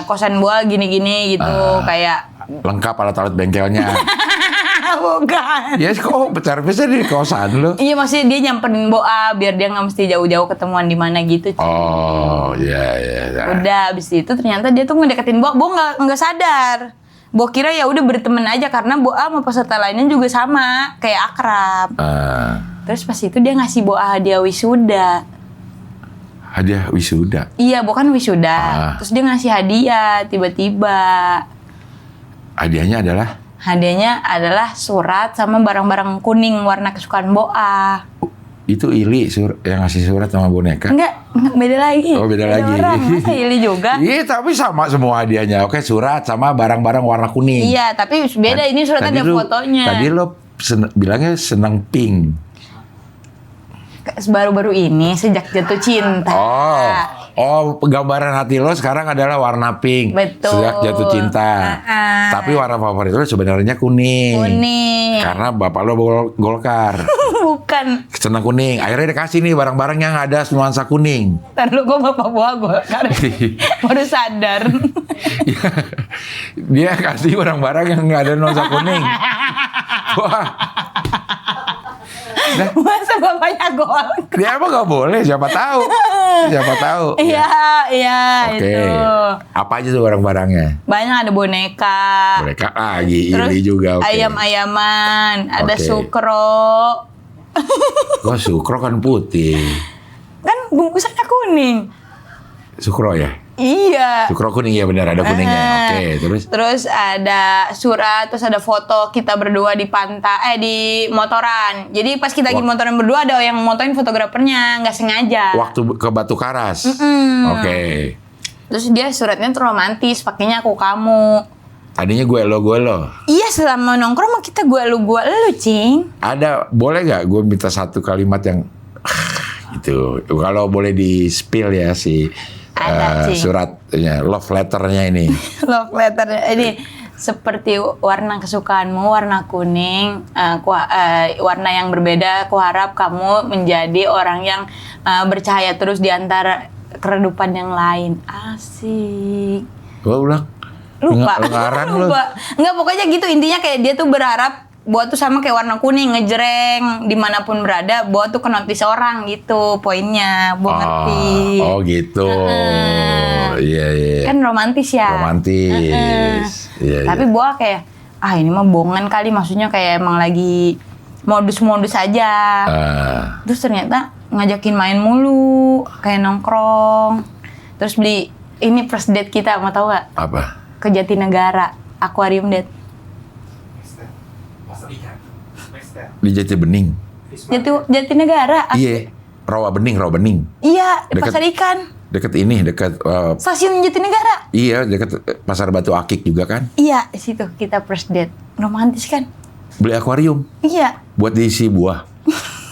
Kosan Boa gini-gini gitu, kayak lengkap alat-alat bengkelnya. Bukan. Ya kok servisnya di kosan lo? Iya, maksudnya dia nyamperin Boa biar dia nggak mesti jauh-jauh ketemuan di mana gitu. Iya. Udah abis itu ternyata dia tuh ngedeketin Boa. Boa nggak sadar. Boa kira ya udah berteman aja karena Boa sama peserta lainnya juga sama, kayak akrab. Terus pas itu dia ngasih Boa hadiah wisuda. Hadiah wisuda? Iya, Boa kan wisuda. Terus dia ngasih hadiah tiba-tiba. Hadiahnya adalah? Hadiahnya adalah surat sama barang-barang kuning warna kesukaan Boa. Itu Ili yang ngasih surat sama boneka? Enggak, beda lagi. Oh, beda lagi. Orang, masa Ili juga? Iya, tapi sama semua hadiahnya. Oke, surat sama barang-barang warna kuning. Iya, tapi beda. Ini suratnya ada fotonya. Tadi lo bilangnya seneng pink. Baru-baru ini, sejak jatuh cinta. Oh, gambaran hati lo sekarang adalah warna pink. Betul. Sejak jatuh cinta. Tapi warna favorit lo sebenarnya kuning. Kuning. Karena bapak lo Golkar. Bukan. Senang kuning. Akhirnya dikasih nih barang-barang yang ada nuansa kuning. Ntar lu kok bapak buah Golkar. Baru sadar. Dia kasih barang-barang yang nggak ada nuansa kuning. Wah. Nah, masa bapaknya Golkar? Dia apa nggak boleh? Siapa tahu? Siapa tahu? Iya, Oke. itu. Apa aja tuh barang-barangnya? Banyak, ada boneka. Boneka lagi, Terus Ili juga. ayam-ayaman, ada sukro. Kok sukro kan putih? Kan bungkusannya kuning. Sukro ya? Iya. Sukro kuning ya, benar ada kuningnya. Oke, terus? Terus ada surat, terus ada foto kita berdua di pantai, di motoran. Jadi pas kita lagi motoran berdua ada yang motoin fotografernya, nggak sengaja. Waktu ke Batu Karas. Oke. Terus dia suratnya tuh romantis, pakainya aku kamu. Tadinya gue lo. Iya, selama nongkrong mah kita gue lu, Cing. Ada, boleh nggak gue minta satu kalimat yang gitu. Kalau boleh di spill ya si suratnya, love letternya ini. Love letternya ini seperti warna kesukaanmu, warna kuning, warna yang berbeda. Aku harap kamu menjadi orang yang bercahaya terus di antara keredupan yang lain. Asik. Gue ulang. Lupa. Lupa. Enggak, pokoknya gitu, intinya kayak dia tuh berharap Boa tuh sama kayak warna kuning, ngejreng dimanapun berada, Boa tuh ke notice orang gitu, poinnya. Boa ngerti. Oh gitu. Iya. Kan romantis ya. Romantis. Iya. Tapi Boa kayak, ini mah bohongan kali, maksudnya kayak emang lagi modus-modus aja. Terus ternyata ngajakin main mulu, kayak nongkrong. Terus beli ini first date kita, mau tahu gak? Apa? Ke Jatinegara, aquarium date. Di Jati Bening. Jatinegara. Iya. Rawa Bening. Iya, di pasar ikan. Dekat Stasiun Jatinegara. Iya, dekat Pasar Batu Akik juga kan? Iya, di situ kita first date. Romantis kan? Beli akuarium. Iya. Buat diisi buah.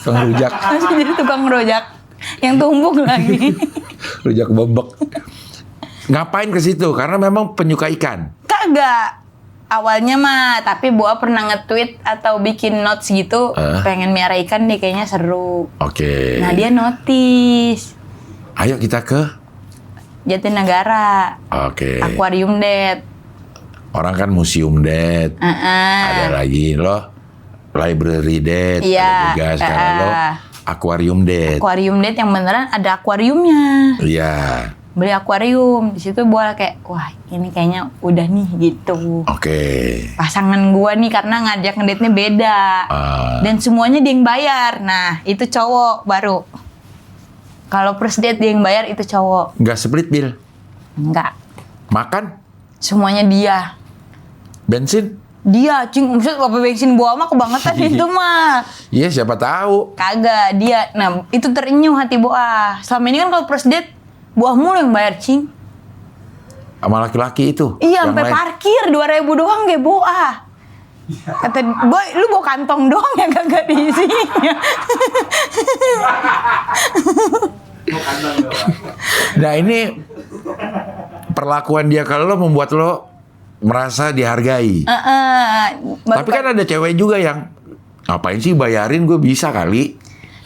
Tukang rujak. Langsung jadi tukang rujak. Yang tumbuk lagi. Rujak bebek. Ngapain ke situ? Karena memang penyuka ikan. Kagak. Awalnya mah, tapi Boa pernah nge-tweet atau bikin notes gitu, pengen miara ikan deh, kayaknya seru. Oke. Nah, dia notice. Ayo kita ke Jatinegara. Oke. Aquarium date. Orang kan museum date. Ada lagi lo library date. Iya. Ada juga sekarang lo aquarium date. Aquarium date yang beneran ada akuariumnya. Iya. Beli akuarium. Di situ Boa kayak, wah ini kayaknya udah nih gitu. Oke. Pasangan gua nih karena ngajak ngedate-nya beda. Dan semuanya dia yang bayar. Nah, itu cowok baru. Kalau first date dia yang bayar, itu cowok. Nggak split bill? Enggak. Makan? Semuanya dia. Bensin? Dia, Cing. Maksud apa bensin Boa mah kebangetan itu mah. Iya, siapa tahu. Kagak, dia. Nah, itu terenyuh hati Boa. Selama ini kan kalau first date, Boa mulu yang bayar, Cing. Sama laki-laki itu? Iya, sampai parkir 2.000 doang ge Boa. Kata Boy, lu bawa kantong doang ya kagak diisinya. Nah ini perlakuan dia kalau lo membuat lo merasa dihargai. Tapi kan ada cewek juga yang ngapain sih bayarin, gue bisa kali.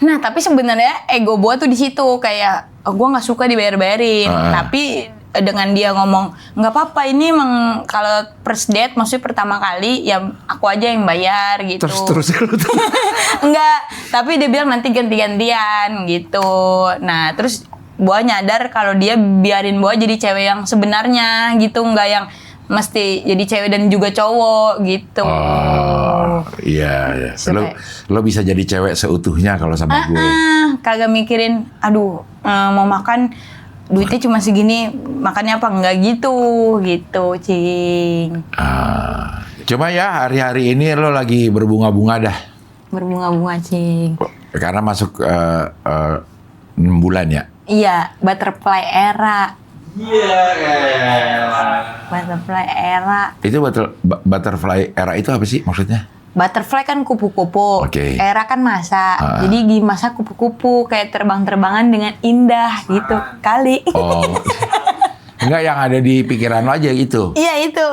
Nah tapi sebenarnya ego Boa tuh di situ kayak gue nggak suka dibayar-bayarin. Tapi dengan dia ngomong nggak apa-apa, ini emang kalau first date maksudnya pertama kali ya aku aja yang bayar gitu. Terus lu tuh. Enggak, tapi dia bilang nanti ganti-gantian gitu. Nah terus Boa nyadar kalau dia biarin Boa jadi cewek yang sebenarnya gitu, nggak yang mesti jadi cewek dan juga cowok gitu. Oh iya. Lo bisa jadi cewek seutuhnya kalau sama gue. Kagak mikirin, aduh mau makan duitnya cuma segini, makannya apa enggak gitu, Cing. Cuma ya hari-hari ini lo lagi berbunga-bunga dah. Berbunga-bunga, Cing. Karena masuk 6 bulan ya? Iya, butterfly era. Iya. Butterfly era. Itu butterfly era itu apa sih maksudnya? Butterfly kan kupu-kupu, Oke. era kan masa. Jadi di masa kupu-kupu kayak terbang-terbangan dengan indah gitu kali. Oh, enggak yang ada di pikiran lo aja gitu? Iya itu.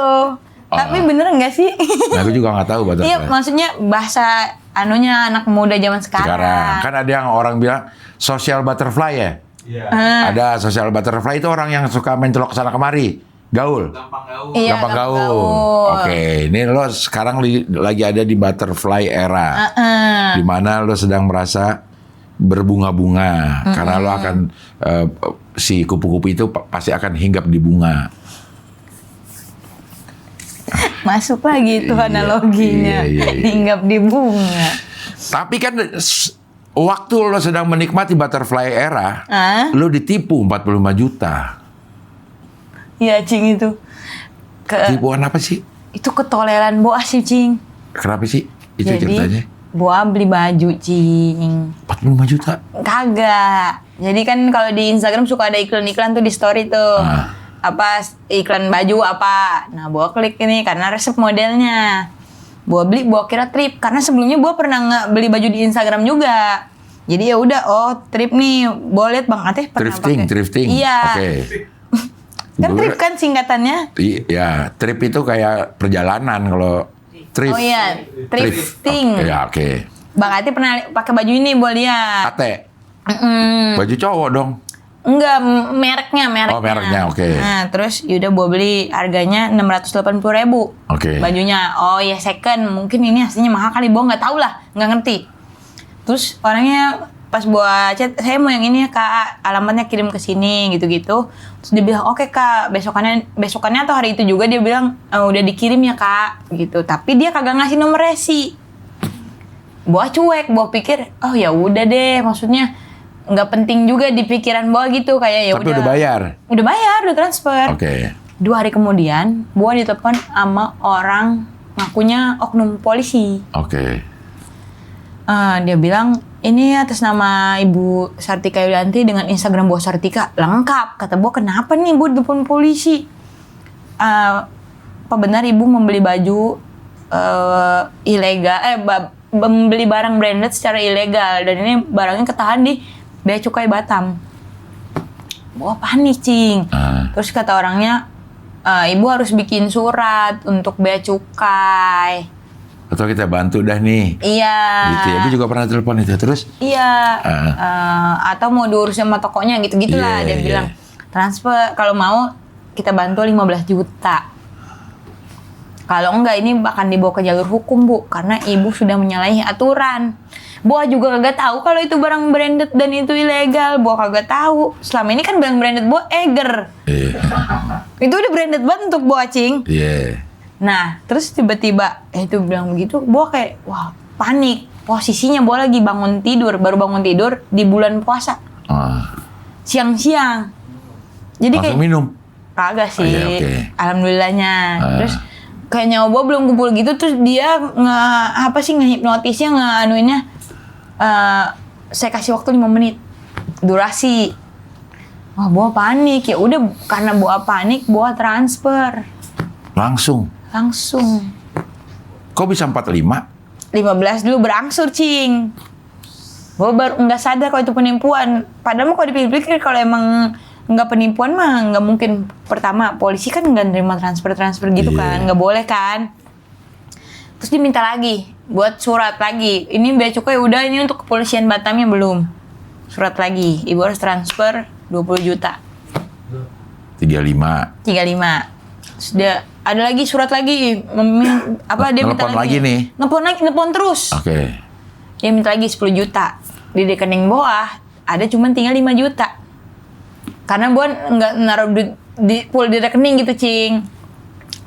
Tapi bener nggak sih? Nah, aku juga nggak tahu butterfly. Iya, maksudnya bahasa anunya anak muda zaman sekarang. Kan ada yang orang bilang social butterfly ya? Iya. Ada social butterfly itu orang yang suka mencolok kesana kemari, gaul. Gampang gaul. Iya, Gampang gaul. gaul. Oke, ini lo sekarang lagi ada di butterfly era, di mana lo sedang merasa berbunga-bunga, karena lo akan si kupu-kupu itu pasti akan hinggap di bunga. Masuk lagi itu analoginya. Iya. Hinggap di bunga. Tapi kan waktu lo sedang menikmati butterfly era, lo ditipu 45 juta. Iya, Cing itu. Tipuan apa sih? Itu ketoleran Boa sih, Cing. Kenapa sih? Itu Jadi, ceritanya. Boa beli baju, Cing. 45 juta? Kagak. Jadi kan kalau di Instagram suka ada iklan-iklan tuh di story tuh. Apa iklan baju apa. Nah, Boa klik ini karena resep modelnya. Boa beli, Boa kira trip karena sebelumnya Boa pernah beli baju di Instagram juga. Jadi ya udah, oh trip nih. Boa lihat Bang Ateh pernah pakai. Thrifting. Iya. Oke. Kan trip kan singkatannya. Iya, trip itu kayak perjalanan kalau thrift. Oh iya, thrifting. Ya, oke. Bang Ateh pernah pakai baju ini, Boa lihat. Ate. Baju cowok dong. Enggak, mereknya. Oh, mereknya, oke. Nah, terus yaudah Boa beli harganya 680.000. Oke. Bajunya, oh ya second, mungkin ini aslinya mahal kali, Boa nggak tahu lah, nggak ngerti. Terus orangnya pas Boa chat, saya mau yang ini ya Kak, alamatnya kirim ke sini gitu-gitu. Terus dia bilang, oke Kak, besokannya atau hari itu juga dia bilang, udah dikirim ya Kak, gitu. Tapi dia kagak ngasih nomor resi. Boa cuek, Boa pikir, oh ya udah deh, maksudnya nggak penting juga di pikiran Boa gitu, kayak ya udah. Tapi udah bayar. Udah bayar, udah transfer. Oke. 2 hari kemudian, Boa ditelepon sama orang ngakunya oknum polisi. Oke. Dia bilang, ini atas nama Ibu Sartika Yulianti dengan Instagram Boa Sartika. Lengkap. Kata Boa, kenapa nih Ibu ditelepon polisi? Apa benar Ibu membeli baju ilegal, membeli barang branded secara ilegal. Dan ini barangnya ketahan di Bea Cukai Batam. Boa panik, Cing. Terus kata orangnya, Ibu harus bikin surat untuk Bea Cukai. Atau kita bantu dah nih. Iya. Gitu ya. Aku juga pernah telepon itu. Terus? Iya. Atau mau diurusin sama tokonya gitu-gitulah. Dia bilang, transfer kalau mau kita bantu 15 juta. Kalau enggak ini akan dibawa ke jalur hukum, Bu. Karena Ibu sudah menyalahi aturan. Boa juga kagak tahu kalau itu barang branded dan itu ilegal. Boa kagak tahu. Selama ini kan barang branded Boa Eger. Iya. Itu udah branded banget untuk Boa, Cing. Iya. Nah, terus tiba-tiba itu bilang begitu, Boa kayak wah, panik. Posisinya Boa lagi baru bangun tidur di bulan puasa. Siang-siang. Jadi Langsung kayak minum? kagak sih. Iya, oke. Alhamdulillahnya. Terus kayak nyawa Boa belum kumpul gitu, terus dia ngehipnotisnya, saya kasih waktu 5 menit. Durasi. Wah, Boa panik. Ya udah, karena Boa panik, Boa transfer. Langsung? Kok bisa 45? 15 dulu berangsur, Cing. Boa baru nggak sadar kalau itu penipuan. Padahal kalau dipikir-pikir kalau emang nggak penipuan mah nggak mungkin. Pertama, polisi kan nggak nerima transfer gitu kan, nggak boleh kan. Terus diminta lagi, buat surat lagi. Ini Bea Cukai udah, ini untuk kepolisian Batamnya belum. Surat lagi, Ibu harus transfer 20 juta. 35. Terus dia ada lagi surat lagi, dia minta lagi nih. Nelpon terus. Oke. Dia minta lagi 10 juta. Di rekening Boa ada cuma tinggal 5 juta. Karena Boa nggak naruh duit full di rekening gitu, Cing.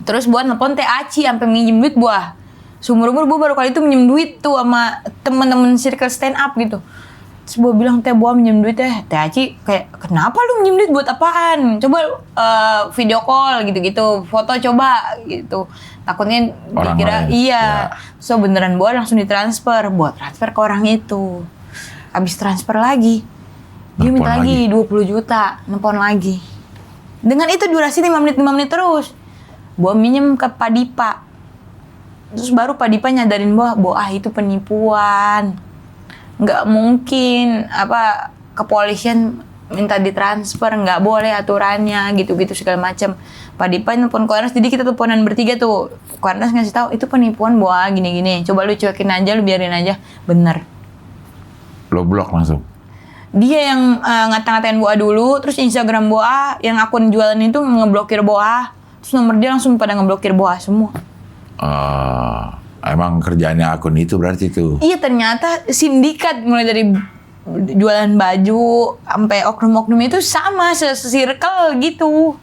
Terus Boa nelpon Teh Aci sampai minjem duit Boa. Seumur-umur Boa baru kali itu minjem duit tuh sama teman-teman circle stand up gitu. Terus Boa bilang, Teh, Boa minjem duit Teh. Teh Aci kayak, kenapa lu minjem duit buat apaan? Coba video call gitu-gitu, foto coba gitu. Takutnya orang dikira lain. iya. So beneran Boa langsung ditransfer. Boa transfer ke orang itu. Abis transfer lagi. Dia minta lagi 20 juta, nelpon lagi. Dengan itu durasi 5 menit terus. Gua minjem ke Pak Dipa. Terus baru Pak Dipa nyadarin bahwa itu penipuan. Nggak mungkin kepolisian minta ditransfer, nggak boleh aturannya, gitu-gitu segala macam. Pak Dipa nelpon Kornas, jadi kita teleponan bertiga tuh. Kornas ngasih tahu itu penipuan Boa gini-gini. Coba lu cuekin aja, lu biarin aja. Bener. Lo blok langsung. Dia yang ngata-ngatain Boa dulu, terus Instagram Boa yang akun jualan itu ngeblokir Boa. Terus nomor dia langsung pada ngeblokir Boa semua. Emang kerjaannya akun itu berarti itu? Iya, ternyata sindikat mulai dari jualan baju sampai oknum-oknum itu sama, se-circle gitu.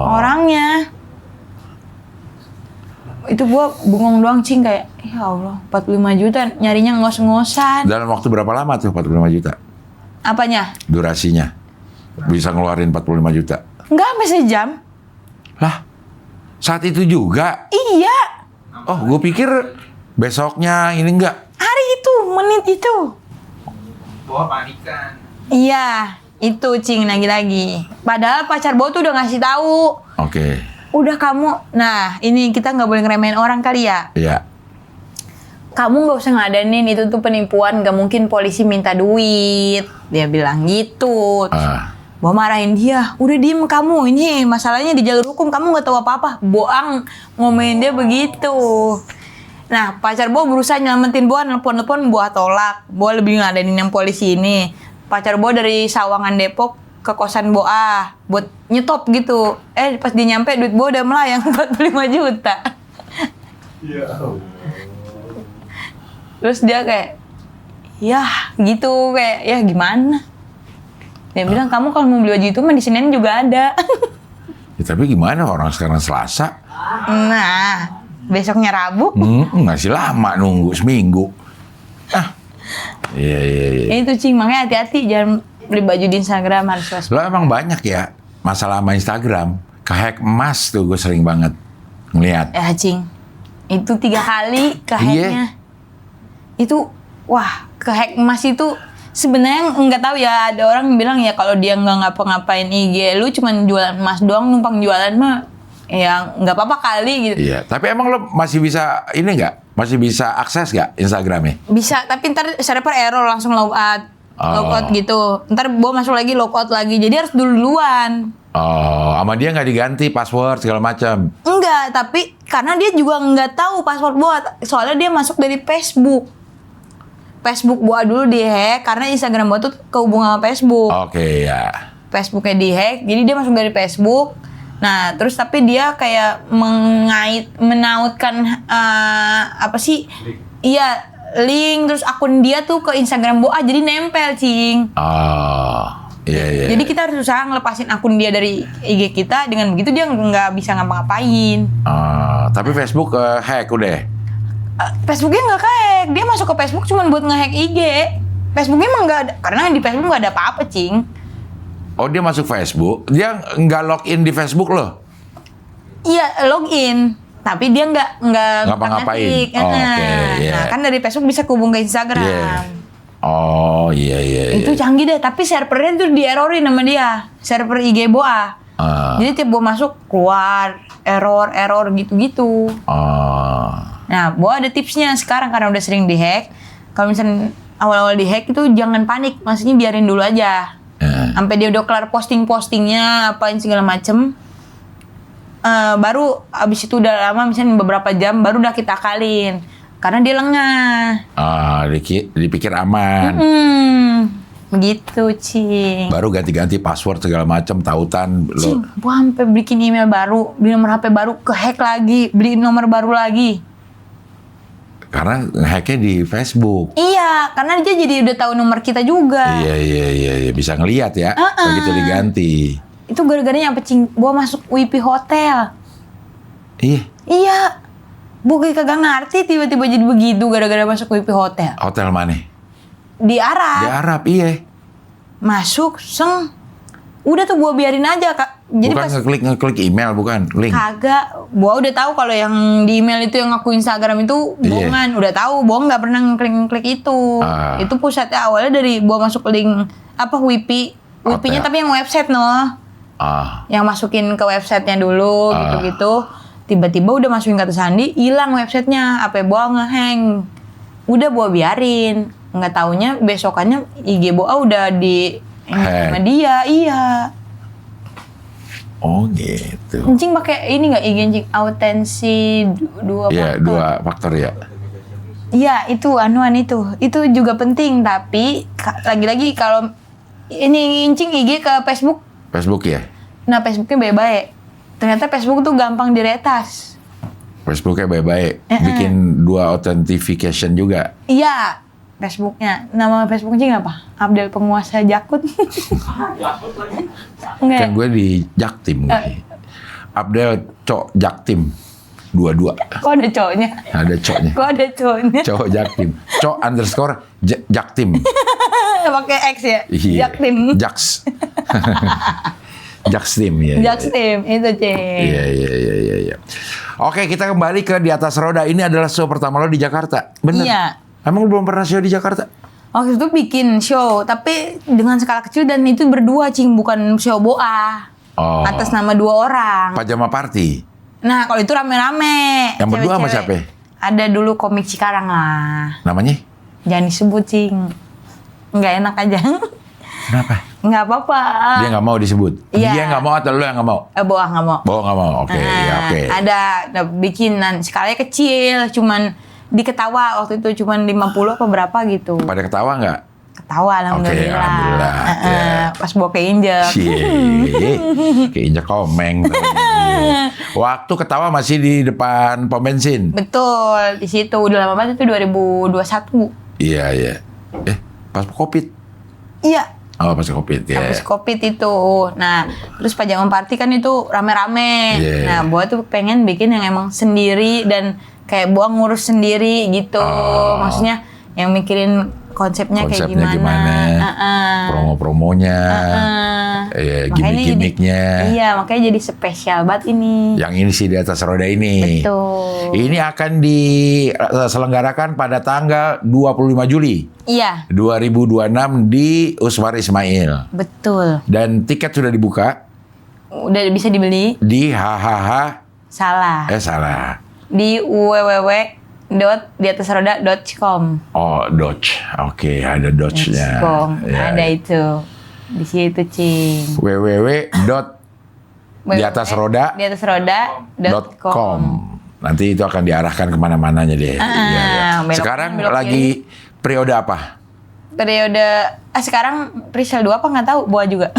Orangnya. Itu gua bengong doang, Cing, kayak ya Allah, 45 juta nyarinya ngos-ngosan. Dalam waktu berapa lama tuh 45 juta? Apanya? Durasinya. Bisa ngeluarin 45 juta. Enggak sampai sejam. Lah, saat itu juga? Iya. Oh, gue pikir besoknya ini enggak. Hari itu, menit itu. Boa panikan. Iya, itu Cing lagi-lagi. Padahal pacar Boa tuh udah ngasih tahu. Oke. Udah kamu, nah ini kita nggak boleh ngeremehin orang kali ya. Iya. Kamu nggak usah ngadainin, itu tuh penipuan, nggak mungkin polisi minta duit. Dia bilang gitu. Boa marahin dia, udah diem kamu, ini masalahnya di jalur hukum, kamu nggak tahu apa-apa. Boang ngomelin dia begitu. Nah, pacar Boa berusaha nyelamatin Boa, nelpon-nelpon Boa tolak. Boa lebih ngadainin yang polisi ini. Pacar Boa dari Sawangan Depok ke kosan Boa buat nyetop gitu. Pas dia nyampe duit Boa udah melayang 45 juta. Ya. Terus dia kayak, ya gitu, kayak ya gimana? Dia bilang, kamu kalau mau beli baju itu mah di Senin juga ada. Ya, tapi gimana orang sekarang Selasa? Nah, besoknya Rabu. Masih lama nunggu seminggu. Iya. Itu Cing, makanya hati-hati jangan beli baju di Instagram, harus waspada. Lo emang banyak ya masalah sama Instagram. Kehack emas tuh gue sering banget ngeliat. Ya Cing, itu 3 kali kehacknya. Itu, wah, kehack emas itu sebenarnya nggak tahu ya, ada orang bilang ya kalau dia nggak ngapa-ngapain IG lu cuman jualan emas doang, numpang jualan mah ya nggak apa-apa kali gitu. Iya, tapi emang lo masih bisa ini nggak? Masih bisa akses nggak Instagramnya? Bisa, tapi ntar server error langsung logout gitu. Ntar Boa masuk lagi, logout lagi, jadi harus duluan. Sama dia nggak diganti password segala macam? Enggak, tapi karena dia juga nggak tahu password Boa, soalnya dia masuk dari Facebook. Facebook Boa dulu dihack karena Instagram Boa tuh kehubungan sama Facebook. Oke, ya. Facebooknya dihack, jadi dia masuk dari Facebook. Nah, terus tapi dia kayak menautkan Iya, link terus akun dia tuh ke Instagram Boa, jadi nempel, Cing. Iya. Jadi kita harus usaha ngelepasin akun dia dari IG kita, dengan begitu dia nggak bisa ngapa-ngapain. Tapi Facebook hack udah. Facebooknya nggak hack, dia masuk ke Facebook cuma buat ngehack IG. Facebooknya emang nggak ada, karena di Facebook nggak ada apa-apa, Cing. Oh, dia masuk Facebook, dia nggak login di Facebook loh? Iya, login, tapi dia nggak ngapa-ngapain. Nah, yeah. Nah, kan dari Facebook bisa hubung ke Instagram. Yeah. Oh, iya. Itu canggih deh, tapi servernya tuh dierorin sama dia, server IG Boa. Jadi tiap Boa masuk keluar error gitu-gitu. Nah, Boa ada tipsnya sekarang karena udah sering dihack. Kalau misalnya awal-awal dihack itu jangan panik, maksudnya biarin dulu aja. Sampai dia udah kelar posting-postingnya, apain segala macem. Baru abis itu udah lama, misalnya beberapa jam, baru udah kita akalin. Karena dia lengah. Dipikir aman. Begitu, Cing. Baru ganti-ganti password segala macam, tautan. Cing, Boa sampai bikin email baru, beli nomor HP baru, kehack lagi, beli nomor baru lagi. Karena nge-hacknya di Facebook. Iya, karena dia jadi udah tahu nomor kita juga. Iya. Bisa ngelihat ya, begitu diganti. Itu gara-garanya apa, Cing? Boa masuk WP Hotel. Iya. Boa kayak kagak ngerti tiba-tiba jadi begitu gara-gara masuk WP Hotel. Hotel mana? Di Arab. Di Arab, iya. Masuk, Udah tuh Boa biarin aja Kak. Jadi bukan ngeklik email, bukan link. Kagak, Boa udah tahu kalau yang di email itu yang aku Instagram itu bohongan. Udah tahu, Boa nggak pernah ngeklik itu. Itu pusatnya awalnya dari Boa masuk link WP-nya tapi yang website yang masukin ke websitenya dulu gitu-gitu. Tiba-tiba udah masukin kata sandi, hilang websitenya. Apa Boa ngehang. Udah Boa biarin. Nggak taunya besokannya IG Boa udah di sama dia, iya. Oh gitu. Encing pakai ini nggak IG Encing autensi 2 faktor? Iya 2 faktor ya. Iya itu anuan itu juga penting tapi lagi-lagi kalau ini Encing IG ke Facebook. Facebook ya. Nah Facebooknya baik-baik. Ternyata Facebook tuh gampang diretas. Facebooknya baik-baik. Bikin 2 authentication juga. Iya. Facebooknya, nama Facebook Cing apa? Abdel Penguasa Jakut. Kan gue di Jaktim. Abdel Cok Jaktim. 22. Kok ada cowoknya? Ada coknya. Kok ada cowoknya? Cok Jaktim. Cok underscore Jaktim. Pakai X ya? Iya. Jaktim. Jaks. Jakstim ya. Jakstim itu Cing. Iya. Oke, kita kembali ke Di Atas Roda. Ini adalah show pertama lo di Jakarta. Bener? Iya. Emang lu belum pernah show di Jakarta? Waktu itu bikin show, tapi dengan skala kecil dan itu berdua Cing, bukan show Boa. Atas nama 2 orang. Pajama Party? Nah kalau itu rame-rame. Yang berdua sama siapa? Ada dulu komik Cikarang lah. Namanya? Jangan disebut Cing. Nggak enak aja. Kenapa? Nggak apa-apa. Dia nggak mau disebut? Iya. Dia nggak mau atau lu yang nggak mau? Boa nggak mau. Boa nggak mau, oke. Ada bikinan skalanya kecil, cuman diketawa waktu itu cuman 50 apa berapa gitu. Pada ketawa nggak? Ketawa alhamdulillah. Oke, alhamdulillah. Pas bawa keinjek. Keinjek komeng. Waktu ketawa masih di depan pom bensin. Betul, di situ udah lama banget itu 2021. Iya. Pas Covid. Iya. Oh, pas Covid ya. Habis Covid itu. Nah, terus Pajama Party kan itu rame-rame. Yeah. Nah, Boa tuh pengen bikin yang emang sendiri dan kayak Boa ngurus sendiri gitu. Maksudnya yang mikirin konsepnya kayak gimana. Promo-promonya. Gimmick-gimmicknya. Iya, makanya jadi spesial banget ini. Yang ini sih Di Atas Roda ini. Betul. Ini akan diselenggarakan pada tanggal 25 Juli. Iya. 2026 di Usmar Ismail. Betul. Dan tiket sudah dibuka. Udah bisa dibeli. Di hahaha. Salah. Salah. Di www.diatasroda.com. Oh, Dodge. Oke, ada Dodge-nya. Ada itu. Di situ, Cing. www.diatasroda.com. Nanti itu akan diarahkan kemana-mananya deh. Sekarang lagi periode apa? Sekarang presale 2 apa nggak tahu, Boa juga.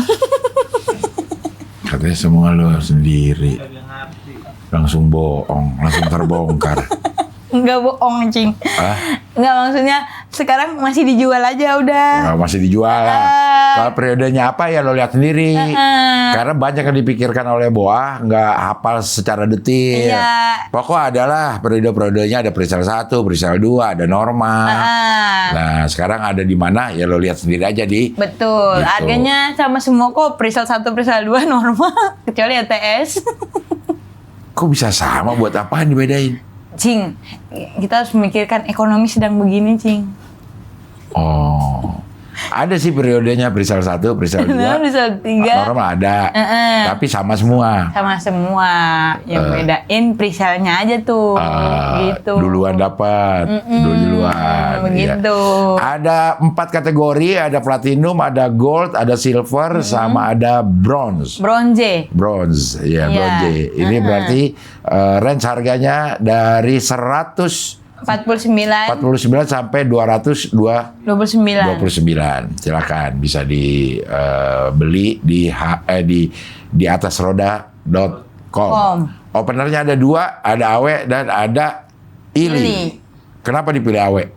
Katanya semua lo sendiri. Langsung bohong, langsung terbongkar. Enggak bohong, Cing. Enggak, maksudnya sekarang masih dijual aja udah. Masih dijual lah. Kalau periodenya apa ya lo lihat sendiri. Karena banyak yang dipikirkan oleh Boa, nggak hafal secara detil. Iya. Pokok adalah periode-periodenya ada presale 1, presale 2, ada normal. Nah, sekarang ada di mana ya lo lihat sendiri aja di. Betul. Gitu. Harganya sama semua kok, presale 1, presale 2 normal, kecuali ATS. Kok bisa sama, buat apaan dibedain? Cing, kita harus memikirkan ekonomi sedang begini, Cing. Oh. Ada sih periodenya presale 1, presale 2. Presale 3. Normal ada. Tapi sama semua. Sama semua. Yang bedain presale-nya aja tuh. Gitu. Duluan dapat. Duluan. Begitu. Ya. Ada 4 kategori, ada platinum, ada gold, ada silver, sama ada bronze. Bronze. Bronze, ya bronze. Ini berarti range harganya dari 49 sampai 229. Silakan bisa dibeli di atasroda.com. Openernya ada 2, ada Awe dan ada Ili. Kenapa dipilih Awe?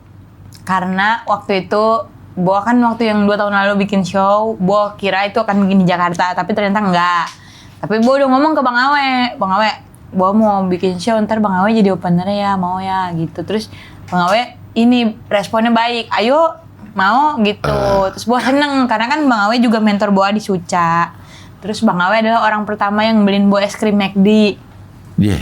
Karena waktu itu Boa kan waktu yang 2 tahun lalu bikin show, Boa kira itu akan bikin di Jakarta, tapi ternyata enggak. Tapi Boa udah ngomong ke Bang Awe, Boa mau bikin show, ntar Bang Awe jadi opener ya, mau ya gitu. Terus Bang Awe ini responnya baik, ayo mau gitu. Terus Boa seneng karena kan Bang Awe juga mentor Boa di Suca. Terus Bang Awe adalah orang pertama yang beliin Bo es krim McD. Iya.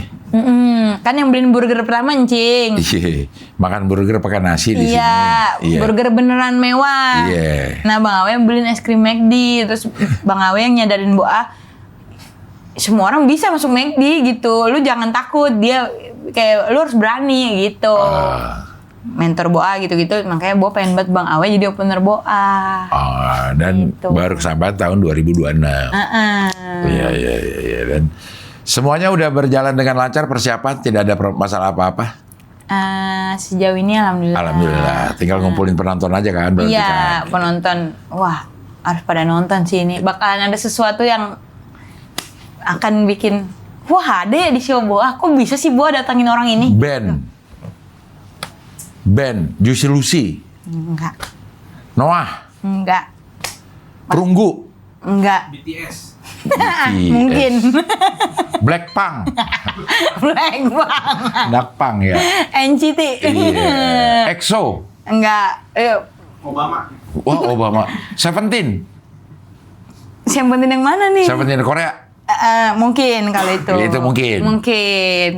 Kan yang beliin burger pertama Encing. Iya. Makan burger pakai nasi di sini. Iya, burger beneran mewah. Iya. Nah, Bang Awe yang beliin es krim McD. Terus Bang Awe yang nyadarin Boa, semua orang bisa masuk McD gitu. Lu jangan takut, dia kayak lu harus berani gitu. Mentor Boa gitu-gitu, makanya Boa pengen banget Bang Awe jadi opener Boa. Dan gitu. baru kesampaian tahun 2026. Iya. Dan semuanya udah berjalan dengan lancar, persiapan, tidak ada masalah apa-apa? Sejauh ini alhamdulillah. Alhamdulillah, tinggal ngumpulin penonton aja kan berarti Iya, kan? penonton. Wah, harus pada nonton sih ini. Bakalan ada sesuatu yang akan bikin, wah ada ya di show Boa. Kok bisa sih Boa datangin orang ini? Ben, Juicy Lucy, Enggak. Noah, Enggak. Perunggu, Enggak. BTS. Mungkin. Blackpunk, Blackpunk. Dakpang ya. NCT. Iya. EXO, Enggak. Obama. wah Obama, Seventeen Yang mana nih? Korea, Mungkin kalau itu. Itu mungkin. Mungkin.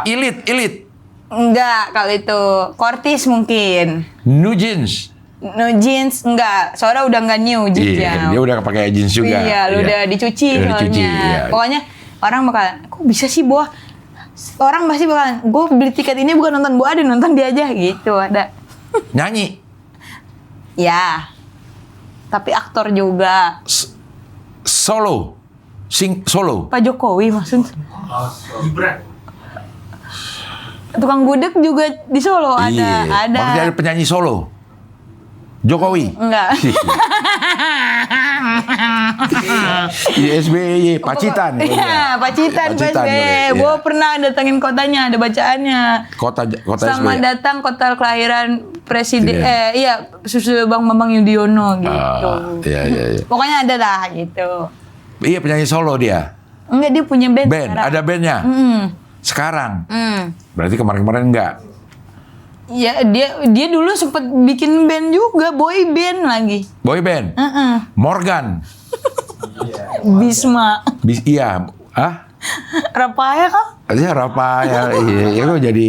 Elite, Enggak kalau itu. Kortis mungkin. New Jeans. No jeans enggak. Soalnya udah enggak new jeans ya. Iya, dia udah pakai jeans juga. Iya, lu udah dicuci Udah soalnya. dicuci, iya. Pokoknya orang bakal, kok bisa sih Boa? Orang pasti bakal, gue beli tiket ini bukan nonton Boa, nonton dia aja gitu ada. Nyanyi, Ya. Tapi aktor juga. solo, solo. Pak Jokowi maksud. Gibran. Tukang gudeg juga di Solo ada. Iya. Maksudnya ada penyanyi solo. Jokowi. Enggak. SBY, Pacitan. Iya, Pacitan, Pacitan, PSB. iya. Gue pernah datengin kotanya, ada bacaannya. Kota Selamat SBY. datang kota kelahiran presiden, Iya. susu Bang Bambang Yudhoyono gitu. Iya. Pokoknya ada lah gitu. Iya, penyanyi solo dia. Enggak, dia punya band. Band, sekarang. ada bandnya. Sekarang. Berarti kemarin-kemarin enggak. Ya dia dulu sempet bikin band juga, boy band lagi. Boy band. Morgan. Bisma. Iya. Hah? Rapaya kan? Iya, Rafael. Iya, kok jadi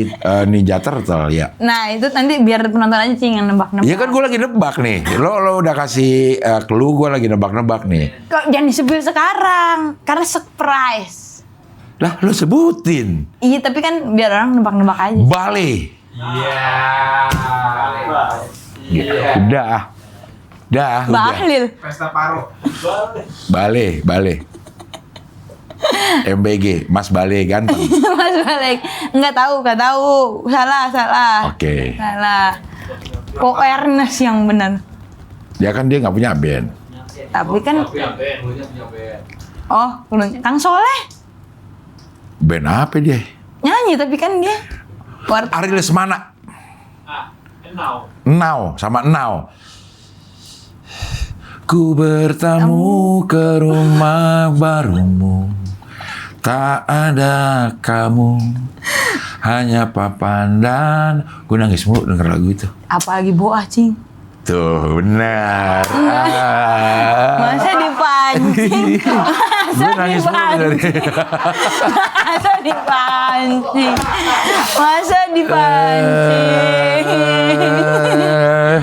Ninja Turtle ya. Nah itu nanti biar penonton aja sih yang nebak-nebak. Iya kan gue lagi nebak nih. Lo udah kasih clue, gue lagi nebak-nebak nih. Kok jangan disebut sekarang, karena surprise. Lah, lo sebutin. Iya tapi kan biar orang nebak-nebak aja. Bale. Udah. Bahlil. Pesta Paro. Bale. MBG, Mas Bale ganteng. Mas Balik. Nggak tahu. Salah. Oke. Salah. Kok Ernest yang benar. Dia kan dia nggak punya band. Tapi kan. Oh, Kang Soleh. Band apa dia? Nyanyi tapi kan dia. Ari Lesmana. Now, sama Now. Ku bertamu ke rumah barumu, tak ada kamu, hanya papan dan gue nangis mulu denger lagu itu. Apalagi Boa, Cing. Tuh, benar. Masa dipancing? Gue nangis mulu dari. Masa dipancing?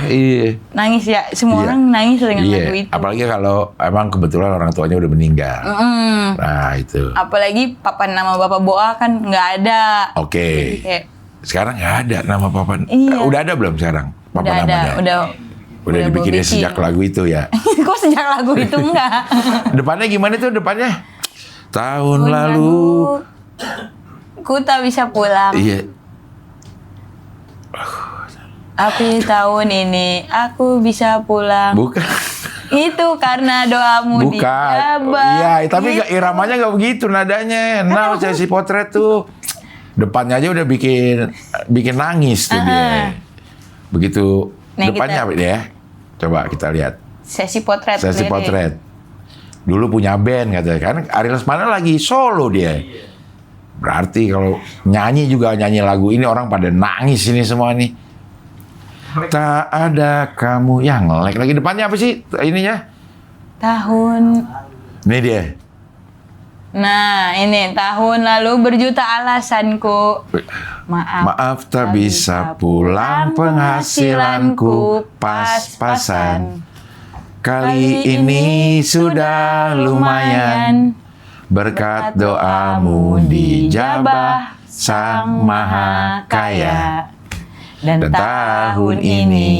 Iya. Nangis ya, semua orang nangis dengan lagu itu. Apalagi kalau emang kebetulan orang tuanya udah meninggal. Nah itu. Apalagi papan nama Bapak Boa kan nggak ada. Oke. Kayak, Sekarang nggak ada nama papan. Iya. Udah ada belum sekarang? Papan udah ada, namanya? Udah dibikinnya gua bikin. sejak lagu itu ya. Kok sejak lagu itu enggak? Depannya gimana tuh depannya? Tahun lalu. Ku tak bisa pulang. Iya. Tapi tahun ini aku bisa pulang. Bukan. Itu karena doamu Bukan. dijabah. Iya, tapi Gitu. iramanya nggak begitu nadanya. Nah, sesi potret tuh depannya aja udah bikin nangis tuh dia. Begitu Nah, depannya apa dia? Coba kita lihat. Sesi potret. Sesi berarti. potret. Dulu punya band katanya kan. Ari Lesmana lagi solo dia. Berarti kalau nyanyi lagu ini orang pada nangis ini semua nih. Tak ada kamu yang ngelek lagi depannya apa sih ininya? Tahun Ini dia. Nah, ini tahun lalu berjuta alasanku. Maaf tak bisa pulang, penghasilanku pas-pasan. Kali ini sudah lumayan, berkat doamu dijabah Sang Maha Kaya. Dan tahun ini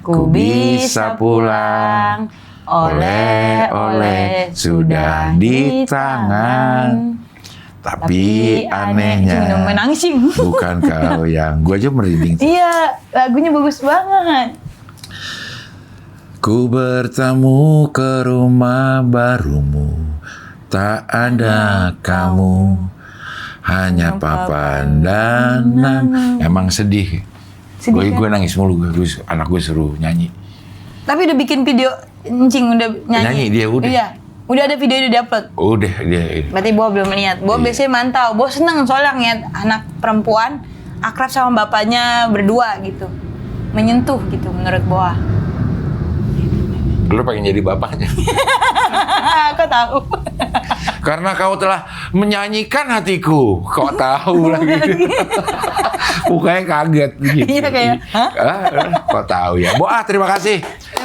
ku bisa pulang, oleh-oleh sudah di tangan. Tapi anehnya bukan kau yang... Gue aja merinding. Iya, lagunya bagus banget. Ku bertamu ke rumah barumu, tak ada kamu, hanya papan dan emang sedih. Gue nangis mulu, anak gue suruh nyanyi. Tapi udah bikin video, Encing udah nyanyi. Nyanyi dia udah. Iya, udah ada video udah dapet. Udah dia. Berarti Bo belum lihat. Bo biasanya mantau. Bo seneng soalnya ngeliat anak perempuan akrab sama bapaknya berdua gitu, menyentuh gitu menurut Bo. Lu pengen jadi bapaknya? Kok tahu? Karena kau telah menyanyikan hatiku. Kok tahu lagi? Mukanya kaget gitu. Iya kayak, hah? Kok tahu ya? Boah, terima kasih.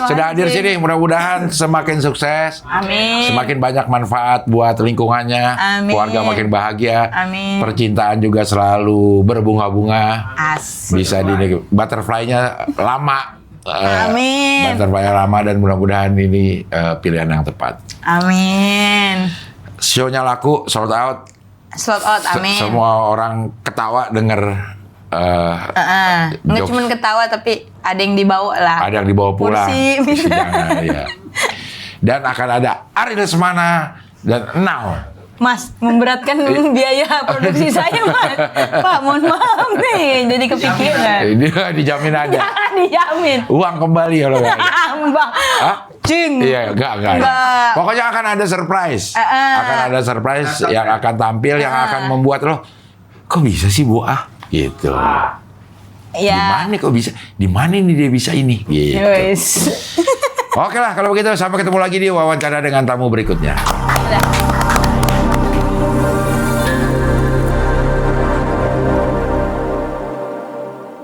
Sudah hadir sini. Mudah-mudahan semakin sukses. Amin. Semakin banyak manfaat buat lingkungannya. Amin. Keluarga makin bahagia. Amin. Percintaan juga selalu berbunga-bunga. Asik. Bisa butterfly-nya lama. Amin. Butterfly lama dan mudah-mudahan ini pilihan yang tepat. Amin. Show-nya laku, sold out. Sold out, amin. Semua orang ketawa denger Nggak cuma ketawa tapi ada yang dibawa lah. ada yang dibawa pulang. Kursi. Ya. Dan akan ada Ari Lesmana dan Now. Mas, memberatkan biaya produksi saya, Mas. Pak, mohon maaf nih, jadi kepikiran. Dia dijamin ada. Dijamin. Uang kembali kalau nggak ada. Mbak. Hah? Cing. Iya, enggak. Enggak. Pokoknya akan ada surprise. Akan ada surprise yang akan tampil, yang akan membuat lo, kok bisa sih Bu Ah? Gitu. Iya. Gimana kok bisa? Di mana nih dia bisa ini? Gitu. Yes. Oke lah, kalau begitu sampai ketemu lagi di wawancara dengan tamu berikutnya. Udah.